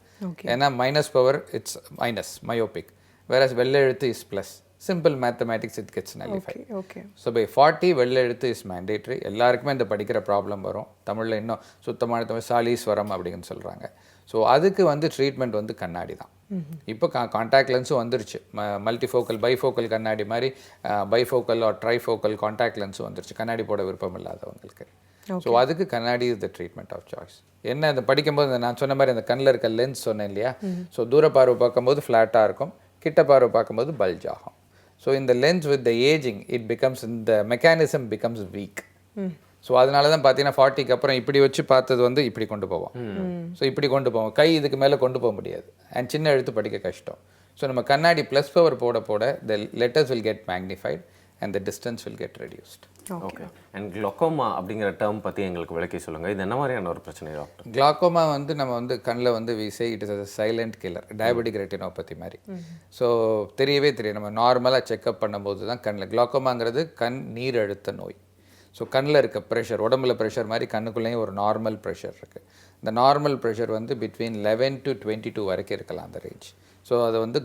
ஏன்னா minus power it's minus myopic, whereas வெள்ளை எழுத்து is plus. Simple mathematics it gets nullified. Okay. So by 40 வெள்ளை எழுத்து இஸ் மேண்டேட்ரி. எல்லாருக்குமே இந்த படிக்கிற ப்ராப்ளம் வரும். தமிழில் இன்னும் சுத்தமான தமிழ் சாலீஸ்வரம் அப்படின்னு சொல்கிறாங்க. ஸோ அதுக்கு வந்து ட்ரீட்மெண்ட் வந்து கண்ணாடி தான். இப்போ கான்டாக்ட் லென்ஸும் வந்துருச்சு. மல்டிஃபோக்கல் பைஃபோக்கல் கண்ணாடி மாதிரி பைஃபோக்கல் ஆர் ட்ரைஃபோக்கல் கான்டாக்ட் லென்ஸும் வந்துருச்சு கண்ணாடி போட விருப்பம் இல்லாதவங்களுக்கு. ஸோ அதுக்கு கண்ணாடி is the treatment of choice. என்ன இந்த படிக்கும்போது நான் சொன்ன மாதிரி அந்த கண்ணில் இருக்க லென்ஸ் சொன்னேன் இல்லையா? ஸோ தூர பார்வை பார்க்கும்போது ஃப்ளாட்டாக இருக்கும், கிட்ட பார்வை பார்க்கும்போது பல்ஜ் ஆகும். ஸோ இந்த lens with the ageing it becomes, இந்த மெக்கானிசம் பிகம்ஸ் வீக். ஸோ அதனால தான் பார்த்தீங்கன்னா 40க்கு அப்புறம் இப்படி வச்சு பார்த்தது வந்து இப்படி கொண்டு போவோம். ஸோ இப்படி கொண்டு போவோம், கை இதுக்கு மேலே கொண்டு போக முடியாது, அண்ட் சின்ன எழுத்து படிக்க கஷ்டம். ஸோ நம்ம கண்ணாடி ப்ளஸ் பவர் போட போட the letters will get magnified and the distance will get reduced. Okay. And glaucoma அப்படிங்கிற டேர்ம் பற்றி எங்களுக்கு விளக்கி சொல்லுங்கள். இது என்ன மாதிரியான ஒரு பிரச்சனை டாக்டர்? குளோக்கோமா வந்து நம்ம வந்து கண்ணில் வந்து we say it is a silent killer, diabetic retinopathy மாதிரி. ஸோ தெரியவே தெரியும், நம்ம நார்மலாக செக்அப் பண்ணும்போது தான் கண்ணில் குளோக்கோமாங்கிறது கண் நீர் அழுத்த நோய். ஸோ கண்ணில் இருக்க ப்ரெஷர், உடம்புல ப்ரெஷர் மாதிரி கண்ணுக்குள்ளேயும் ஒரு நார்மல் ப்ரெஷர் இருக்குது. இந்த நார்மல் ப்ரெஷர் வந்து பிட்வீன் 11 to 22 வரைக்கும் இருக்கலாம் அந்த ரேஞ்ச். ஸோ அது வந்து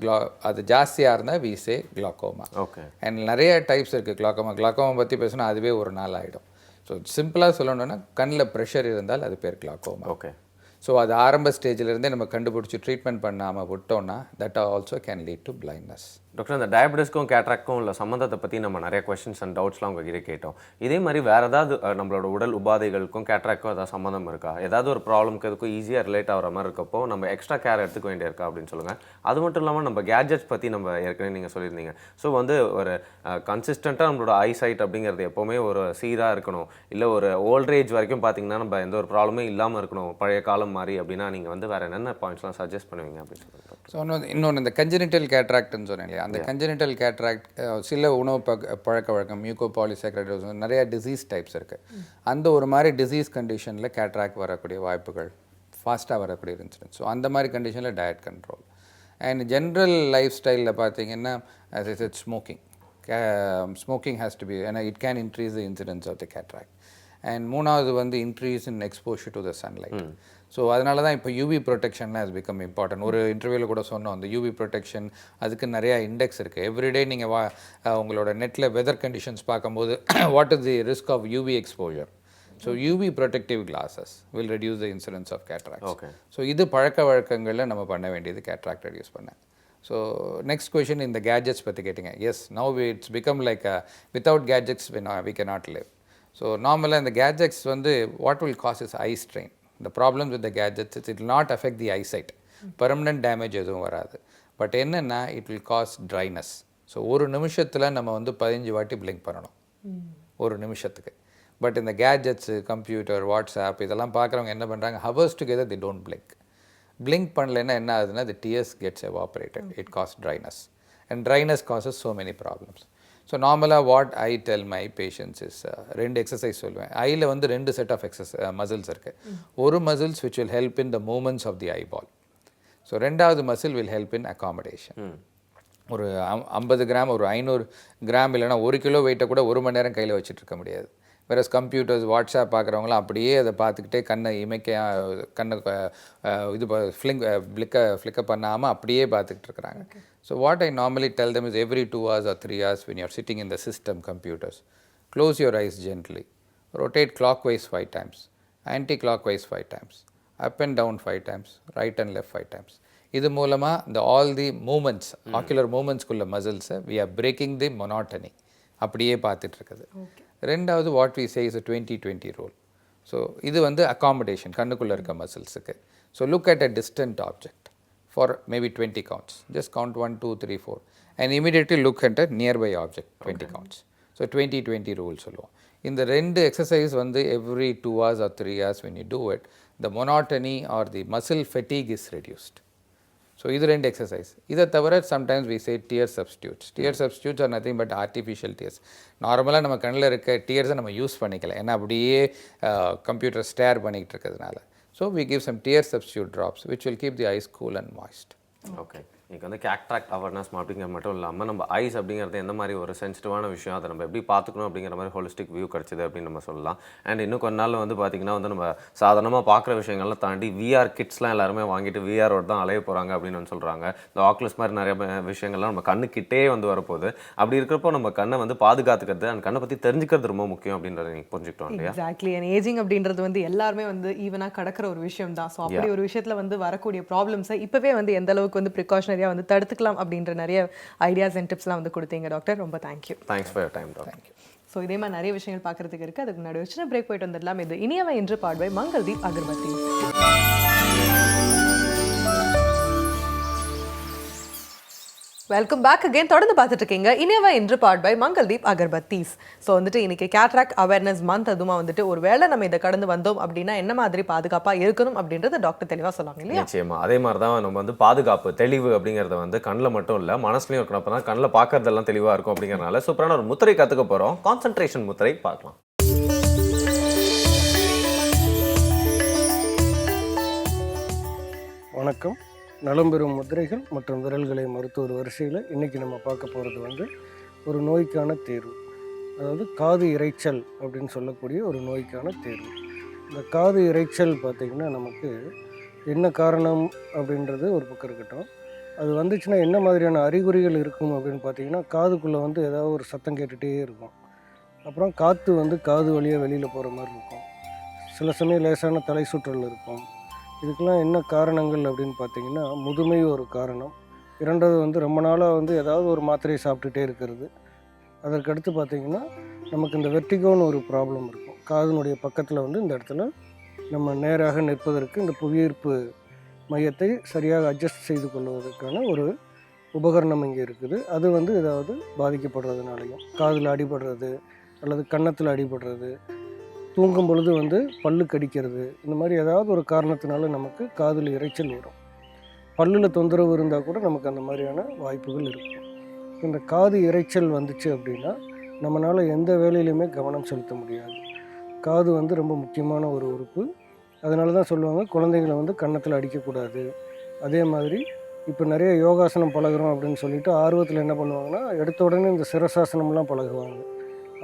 அது ஜாஸ்தியாக இருந்தால் we say glaucoma. Okay. And நிறைய டைப்ஸ் இருக்குது குளோக்கோமா. குளோக்கோமா பற்றி பேசினா அதுவே ஒரு நாள் ஆகிடும். ஸோ சிம்பிளாக சொல்லணுன்னா கண்ணில் ப்ரெஷர் இருந்தால் அது பேர் குளோக்கோமா. ஓகே. ஸோ அது ஆரம்ப ஸ்டேஜிலேருந்தே நம்ம கண்டுபிடிச்சி ட்ரீட்மெண்ட் பண்ணாமல் விட்டோம்னா that also can lead to blindness. Doctor, அந்த டயபெட்டிஸ்க்கும் கேட்ராக்ட்க்கும் உள்ள சம்மந்தத்தை பற்றி நம்ம நிறைய கொஸ்டின்ஸ் அண்ட் டவுட்ஸ்லாம் உங்ககிட்ட கேட்டோம். இதே மாதிரி வேறு ஏதாவது நம்மளோட உடல் உபாதைகளுக்கும் கேட்ராக்ட்க்கும் ஏதாவது சம்மந்தம் இருக்கா? ஏதாவது ஒரு ப்ராப்ளம்க்கு எதுக்கும் ஈஸியாக ரிலேட் ஆகிற மாதிரி இருக்கப்போ நம்ம எக்ஸ்ட்ரா கேர் எடுத்துக்க வேண்டியிருக்கா அப்படின்னு சொல்லுங்கள். அது மட்டும் இல்லாமல் நம்ம கேட்ஜெட்ஸ் பற்றி நம்ம ஏற்கனவே நீங்கள் சொல்லியிருந்தீங்க. ஸோ வந்து ஒரு கன்சிஸ்டண்ட்டாக நம்மளோட ஐசைட் அப்படிங்கிறது எப்போவுமே ஒரு சீராக இருக்கணும், இல்லை ஒரு ஓல்ட் ஏஜ் வரைக்கும் பார்த்தீங்கன்னா நம்ம எந்த ஒரு ப்ராப்ளமே இல்லாமல் இருக்கணும் பழைய காலம் மாதிரி அப்படின்னா நீங்கள் வந்து வேறு என்னென்ன பாயிண்ட்ஸ்லாம் சஜஸ்ட் பண்ணுவீங்க அப்படின்னு சொல்லுங்கள். ஸோ இன்னொன்று இந்த கன்ஜெனிட்டல் கேட்ராக்ட்னு சொன்னேன் இல்லையா, அந்த கன்ஜெனிட்டல் கேட்ராக்ட் சில உணவு பழக்க வழக்கம், மியூகோபாலிசாக்கரைடோஸ், நிறையா டிசீஸ் டைப்ஸ் இருக்குது. அந்த ஒரு மாதிரி டிசீஸ் கண்டிஷனில் கேட்ராக்ட் வரக்கூடிய வாய்ப்புகள், ஃபாஸ்ட்டாக வரக்கூடிய இன்சிடென்ட். ஸோ அந்த மாதிரி கண்டிஷனில் diet control and general life ஸ்டைலில் பார்த்தீங்கன்னா as I said smoking has to be, ஏன்னா it can increase the incidence of the cataract. And மூணாவது வந்து increase in exposure to the sunlight. So அதனால தான் இப்போ யூவி ப்ரொடெக்ஷன்லாம் ஹஸ் பிகம் இம்பார்ட்டன்ட். ஒரு இன்டர்வியூவில் கூட சொன்னோம், அந்த யூவி ப்ரொடெக்ஷன் அதுக்கு நிறையா இண்டெக்ஸ் இருக்குது. எவ்ரிடே நீங்கள் உங்களோட நெட்டில் வெதர் கண்டிஷன்ஸ் பார்க்கும்போது what is the risk of UV exposure. So UV protective glasses will reduce the incidence of cataract. Okay. So இது பழக்க வழக்கங்களில் நம்ம பண்ண வேண்டியது கேட்ராக்ட் ரெடியூஸ் பண்ண. ஸோ நெக்ஸ்ட் கொஷின் இந்த கேட்ஜெட்ஸ் பற்றி கேட்டிங்க. Yes, now it's become like without gadgets we cannot live. So நார்மலாக இந்த கேட்ஜெட்ஸ் வந்து what will cause is eye strain. The problems with the gadgets is it will not affect the eyesight. Permanent damage எதுவும் வராது. But என்னென்னா it will cause dryness. So ஒரு நிமிஷத்தில் நம்ம வந்து 15 வாட்டி பிளிங்க் பண்ணணும் ஒரு நிமிஷத்துக்கு. பட் இந்த கேட்ஜெட்ஸு, கம்ப்யூட்டர், வாட்ஸ்அப் இதெல்லாம் பார்க்குறவங்க என்ன பண்ணுறாங்க, hours together they don't blink பண்ணலைன்னா என்ன ஆகுதுன்னா the tears gets evaporated, it causes dryness and dryness causes so many problems. So நார்மலாக what I tell my patients is 2 exercise சொல்லுவேன். ஐயில் வந்து 2 செட் ஆஃப் மசில்ஸ் இருக்குது. ஒரு muscles which will help in the movements of the eyeball. So 2வது muscle will help in accommodation. ஒரு 50 gram ஒரு 500 gram இல்லைனா 1 கிலோ வெயிட்டை கூட 1 மணி நேரம் கையில் வச்சுட்டு இருக்க முடியாது. வேறு கம்ப்யூட்டர்ஸ், வாட்ஸ்அப் பார்க்குறவங்களாம் அப்படியே அதை பார்த்துக்கிட்டே கண்ணை கண்ணை இது ஃப்ளிக்கப் பண்ணாமல் அப்படியே பார்த்துக்கிட்டு இருக்கிறாங்க. So what I normally tell them is every 2 hours or 3 hours when you are sitting in the system computers, close your eyes gently, rotate clockwise 5 times, anti-clockwise 5 times, up and down 5 times, right and left 5 times. இது மூலமாக all the movements, ocular movements-குள்ள மசில்ஸை we are breaking the monotony. அப்படியே பார்த்துட்டு இருக்குது. 2வது what we say is a 20-20 rule. So இது வந்து accommodation கண்ணுக்குள்ளே இருக்க மசில்ஸுக்கு. So look at a distant object for maybe 20 counts. Just count 1, 2, 3, 4 and immediately look at a nearby object 20 counts. So 20-20 rule சொல்லுவோம். இந்த 2 எக்ஸசைஸ் வந்து every 2 hours or 3 hours when you do it, the monotony or the muscle fatigue is reduced. So இது 2 exercise. இதை தவிர sometimes we say tear substitutes. Tear substitutes are nothing but artificial tears. நார்மலாக நம்ம கண்ணில் இருக்க டியர்ஸை நம்ம use பண்ணிக்கல, ஏன்னா அப்படியே கம்ப்யூட்டர் ஸ்டேர் பண்ணிக்கிட்டு இருக்கிறதுனால. So we give some tear substitute drops which will keep the eyes cool and moist. Okay, இன்றைக்கி வந்து கேட்ராக்ட் அவேர்னஸ் அப்படிங்கிறது மட்டும் இல்லாமல் நம்ம ஐஸ் அப்படிங்கிறது எந்த மாதிரி ஒரு சென்சிட்டிவான விஷயம், அதை நம்ம எப்படி பார்த்துக்கணும் அப்படிங்கிற மாதிரி ஹோலிஸ்டிக் வியூ கிடச்சிது அப்படின்னு நம்ம சொல்லலாம். அண்ட் இன்னும் கொஞ்ச நாள் வந்து பார்த்திங்கன்னா வந்து நம்ம சாதாரணமாக பார்க்குற விஷயங்கள்லாம் தாண்டி விஆர் கிட்ஸ்லாம் எல்லாருமே வாங்கிட்டு விஆரோட தான் அலைய போகிறாங்க அப்படின்னு சொல்கிறாங்க. இந்த ஆக்குலஸ் மாதிரி நிறைய விஷயங்கள்லாம் நம்ம கண்ணுக்கிட்டே வந்து வரப்போகுது. அப்படி இருக்கிறப்போ நம்ம கண்ணை வந்து பாதுகாத்துக்கிறது அண்ட் கண்ணை பற்றி தெரிஞ்சுக்கிறது ரொம்ப முக்கியம் அப்படின்றத நீங்கள் புரிஞ்சுக்கிட்டோம் இல்லையா? எக்ஸாக்ட்லி. அண்ட் ஏஜிங் அப்படின்றது வந்து எல்லாருமே வந்து ஈவனாக கடக்கிற ஒரு விஷயம் தான். ஸோ அப்படி ஒரு விஷயத்தில் வந்து வரக்கூடிய ப்ராப்ளம்ஸை இப்போவே வந்து எந்த அளவுக்கு வந்து ப்ரிகாஷனரியாக வந்து தடுத்துக்கலாம் அப்படின்ற நிறைய ஐடியாஸ் அண்ட் டிப்ஸ்லாம் வந்து கொடுத்தீங்க டாக்டர். ரொம்ப thank you. Thanks for your time doctor. So இதே மாதிரி நிறைய விஷயங்கள் பார்க்குறதுக்கு இருக்குது. அதுக்கு முன்னாடி சின்ன பிரேக் போயிட்டு வந்துடலாம். இது இனியவை என்று brought by Mangaldeep agarbatti. Welcome back again. தொடர்ந்து பார்த்துட்டு இருக்கீங்க இனியவை என்று பாட்பை மங்கள்தீப் அகர்பத்தீஸ். ஸோ வந்துட்டு இன்னைக்கு கேட்ராக்ட் அவேர்னஸ் மந்த். அதுமா வந்துட்டு ஒரு வேளை நம்ம இதை கடந்து வந்தோம் அப்படின்னா என்ன மாதிரி பாதுகாப்பாக இருக்கணும் அப்படின்றது டாக்டர் தெளிவாக சொல்லாங்க இல்லையா? நிச்சயமா. அதே மாதிரி தான் நம்ம வந்து பாதுகாப்பு தெளிவு அப்படிங்கிறத வந்து கண்ணில் மட்டும் இல்லை மனசுலையும் இருக்கணும். அப்போ தான் கண்ணில் பார்க்கறதெல்லாம் தெளிவாக இருக்கும். அப்படிங்கிறனால சூப்பரான ஒரு முத்திரை கற்றுக்க போகிறோம். கான்சன்ட்ரேஷன் முத்திரை பார்க்கலாம். வணக்கம். நலம்பெறும் முத்திரைகள் மற்றும் விரல்களை மருத்துவர் வரிசையில் இன்றைக்கி நம்ம பார்க்க போகிறது வந்து ஒரு நோய்க்கான தேர்வு. அதாவது காது இரைச்சல் அப்படின்னு சொல்லக்கூடிய ஒரு நோய்க்கான தேர்வு. இந்த காது இரைச்சல் பார்த்திங்கன்னா நமக்கு என்ன காரணம் அப்படின்றது ஒரு பக்கம் இருக்கட்டும். அது வந்துச்சுன்னா என்ன மாதிரியான அறிகுறிகள் இருக்கும் அப்படின்னு பார்த்திங்கன்னா, காதுக்குள்ளே வந்து ஏதாவது ஒரு சத்தம் கேட்டுகிட்டே இருக்கும். அப்புறம் காற்று வந்து காது வழியாக வெளியில் போகிற மாதிரி இருக்கும். சில சமயம் லேசான தலை சுற்றல் இருக்கும். இதுக்கெல்லாம் என்ன காரணங்கள் அப்படின்னு பார்த்தீங்கன்னா, முதுமை ஒரு காரணம். 2வது வந்து ரொம்ப நாளாக வந்து ஏதாவது ஒரு மாத்திரையை சாப்பிட்டுட்டே இருக்கிறது. அதற்கடுத்து பார்த்திங்கன்னா நமக்கு இந்த வெர்டிகோன்னு ஒரு ப்ராப்ளம் இருக்கும். காதினுடைய பக்கத்தில் வந்து இந்த இடத்துல நம்ம நேராக நிற்பதற்கு இந்த புவியீர்ப்பு மையத்தை சரியாக அட்ஜஸ்ட் செய்து கொள்வதற்கான ஒரு உபகரணம் இங்கே இருக்குது. அது வந்து ஏதாவது பாதிக்கப்படுறதுனாலையும், காதில் அடிபடுறது அல்லது கன்னத்தில் அடிபடுறது, தூங்கும் பொழுது வந்து பல்லு கடிக்கிறது, இந்த மாதிரி ஏதாவது ஒரு காரணத்தினால நமக்கு காதில் இரைச்சல் வரும். பல்லில் தொந்தரவு இருந்தால் கூட நமக்கு அந்த மாதிரியான வாய்ப்புகள் இருக்கும். இந்த காது இரைச்சல் வந்துச்சு அப்படின்னா நம்மளால் எந்த வேலையிலையுமே கவனம் செலுத்த முடியாது. காது வந்து ரொம்ப முக்கியமான ஒரு உறுப்பு. அதனால தான் சொல்லுவாங்க குழந்தைங்களை வந்து கன்னத்தில் அடிக்கக்கூடாது. அதே மாதிரி இப்போ நிறைய யோகாசனம் பழகுறோம் அப்படின்னு சொல்லிட்டு ஆர்வத்தில் என்ன பண்ணுவாங்கன்னா, எடுத்த உடனே இந்த சிரசாசனம்லாம் பழகுவாங்க.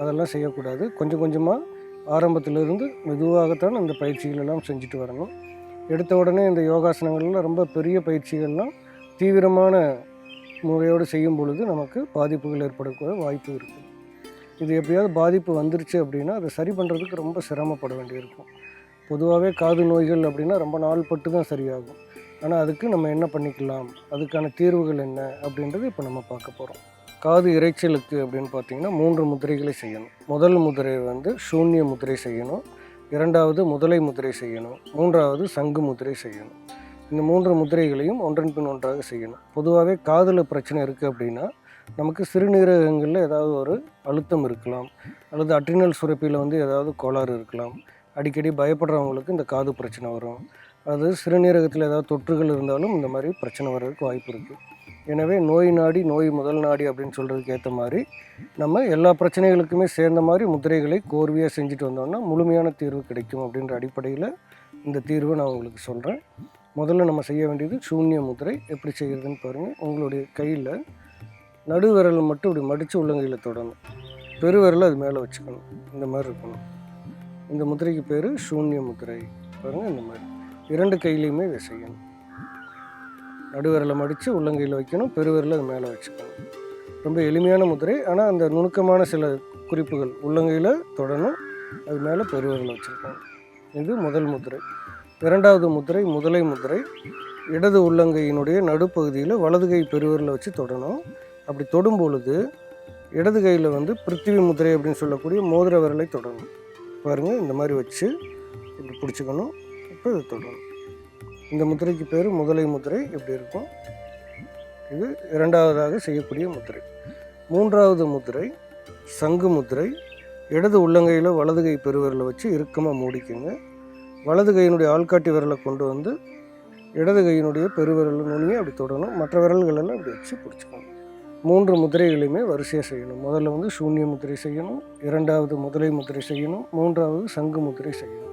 அதெல்லாம் செய்யக்கூடாது. கொஞ்சம் கொஞ்சமாக ஆரம்பத்திலிருந்து மெதுவாகத்தான் அந்த பயிற்சிகள் எல்லாம் செஞ்சுட்டு வரணும். எடுத்த உடனே இந்த யோகாசனங்கள்லாம் ரொம்ப பெரிய பயிற்சிகள்லாம் தீவிரமான முறையோடு செய்யும் பொழுது நமக்கு பாதிப்புகள் ஏற்படக்கூட வாய்ப்பு இருக்குது. இது எப்படியாவது பாதிப்பு வந்துருச்சு அப்படின்னா அதை சரி பண்ணுறதுக்கு ரொம்ப சிரமப்பட வேண்டியிருக்கும். பொதுவாகவே காது நோய்கள் அப்படின்னா ரொம்ப நாள் பட்டு தான் சரியாகும். ஆனால் அதுக்கு நம்ம என்ன பண்ணிக்கலாம், அதுக்கான தீர்வுகள் என்ன அப்படின்றது இப்போ நம்ம பார்க்க போகிறோம். காது இரைச்சலுக்கு அப்படின்னு பார்த்திங்கன்னா 3 முத்திரைகளை செய்யணும். முதல் முத்திரை வந்து சூன்ய முத்திரை செய்யணும். 2வது முதலை முத்திரை செய்யணும். 3வது சங்கு முத்திரை செய்யணும். இந்த 3 முத்திரைகளையும் ஒன்றன் பின் ஒன்றாக செய்யணும். பொதுவாகவே காதில் பிரச்சனை இருக்குது அப்படின்னா நமக்கு சிறுநீரகங்களில் ஏதாவது ஒரு அழுத்தம் இருக்கலாம், அல்லது அட்ரினல் சுரப்பியில் வந்து ஏதாவது கோளாறு இருக்கலாம். அடிக்கடி பயப்படுறவங்களுக்கு இந்த காது பிரச்சனை வரும். அது சிறுநீரகத்தில் ஏதாவது தொற்றுகள் இருந்தாலும் இந்த மாதிரி பிரச்சனை வர்றதுக்கு வாய்ப்பு இருக்குது. எனவே நோய் நாடி நோய் முதல் நாடி அப்படின்னு சொல்கிறதுக்கு ஏற்ற மாதிரி நம்ம எல்லா பிரச்சனைகளுக்குமே சேர்ந்த மாதிரி முத்திரைகளை கோர்வையாக செஞ்சுட்டு வந்தோம்னா முழுமையான தீர்வு கிடைக்கும் அப்படின்ற அடிப்படையில் இந்த தீர்வை நான் உங்களுக்கு சொல்கிறேன். முதல்ல நம்ம செய்ய வேண்டியது சூன்ய முத்திரை. எப்படி செய்கிறதுன்னு பாருங்கள். உங்களுடைய கையில் நடுவிரல் மட்டும் இப்படி மடித்து உள்ளங்கையில் தொடணும். பெருவிரல் அது மேலே வச்சுக்கணும். இந்த மாதிரி இருக்கணும். இந்த முத்திரைக்கு பேர் சூன்ய முத்திரை. பாருங்கள், இந்த மாதிரி 2 கையிலையுமே இதை செய்யணும். நடுவிரலை மடித்து உள்ளங்கையில் வைக்கணும், பெருவிரல் அது மேலே வச்சுக்கணும். ரொம்ப எளிமையான முத்திரை, ஆனால் அந்த நுணுக்கமான சில குறிப்புகள். உள்ளங்கையில் தொடணும், அது மேலே பெருவிரல் வச்சுருக்கணும். இது முதல் முத்திரை. இரண்டாவது முத்திரை முதலை முத்திரை. இடது உள்ளங்கையினுடைய நடுப்பகுதியில் வலது கை பெருவிரலை வச்சு தொடணும். அப்படி தொடும் பொழுது இடது கையில் வந்து பிருத்திவி முத்திரை அப்படின்னு சொல்லக்கூடிய மோதிர விரலை தொடணும். பாருங்கள், இந்த மாதிரி வச்சு இப்படி பிடிச்சிக்கணும். இப்போ இதை தொடணும். இந்த முத்திரைக்கு பேர் முதலை முத்திரை. இப்படி இருக்கும். இது இரண்டாவதாக செய்யக்கூடிய முத்திரை. மூன்றாவது முத்திரை சங்கு முத்திரை. இடது உள்ளங்கையில் வலது கை பெருவிரலை வச்சு இறுக்கமாக மூடிக்குங்க. வலது கையினுடைய ஆள்காட்டி விரலை கொண்டு வந்து இடது கையினுடைய பெருவிரல் நுனியை அப்படி தொடணும். மற்ற விரல்களெல்லாம் அப்படி வச்சு பிடிச்சிக்கணும். 3 முத்திரைகளையுமே வரிசையாக செய்யணும். முதல்ல வந்து சூன்ய முத்திரை செய்யணும், இரண்டாவது முதலை முத்திரை செய்யணும், மூன்றாவது சங்கு முத்திரை செய்யணும்.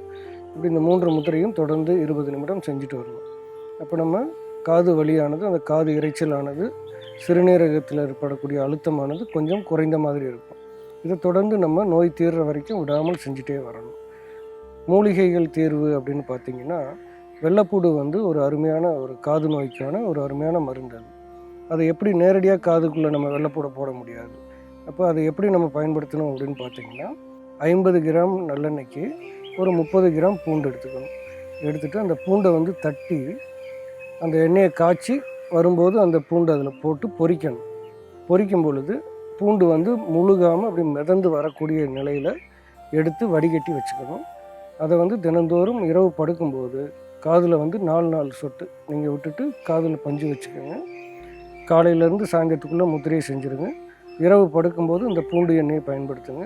இப்படி இந்த 3 முத்திரையும் தொடர்ந்து 20 நிமிடம் செஞ்சுட்டு வரணும். அப்போ நம்ம காது வலியானது, அந்த காது இரைச்சலானது, சிறுநீரகத்தில் ஏற்படக்கூடிய அழுத்தமானது கொஞ்சம் குறைந்த மாதிரி இருக்கும். இதை தொடர்ந்து நம்ம நோய் தீர்ற வரைக்கும் விடாமல் செஞ்சுட்டே வரணும். மூலிகைகள் தீர்வு அப்படின்னு பார்த்தீங்கன்னா, வெள்ளைப்பூடு வந்து ஒரு அருமையான ஒரு காது நோய்க்கான ஒரு அருமையான மருந்து. அதை எப்படி நேரடியாக காதுக்குள்ளே நம்ம வெள்ளைப்பூடை போட முடியாது. அப்போ அதை எப்படி நம்ம பயன்படுத்தணும் அப்படின்னு பார்த்தீங்கன்னா, 50 கிராம் நல்லெண்ணெய்க்கு ஒரு 30 கிராம் பூண்டு எடுத்துக்கணும். எடுத்துகிட்டு அந்த பூண்டை வந்து தட்டி அந்த எண்ணெயை காய்ச்சி வரும்போது அந்த பூண்டு அதில் போட்டு பொரிக்கணும். பொரிக்கும் பொழுது பூண்டு வந்து முழுகாமல் அப்படி மிதந்து வரக்கூடிய நிலையில் எடுத்து வடிகட்டி வச்சுக்கணும். அதை வந்து தினந்தோறும் இரவு படுக்கும்போது காதில் வந்து 4 சொட்டு நீங்கள் விட்டுட்டு காதில் பஞ்சு வச்சுக்கோங்க. காலையிலேருந்து சாயந்தரத்துக்குள்ளே முத்திரையை செஞ்சுருங்க. இரவு படுக்கும்போது இந்த பூண்டு எண்ணெயை பயன்படுத்துங்க.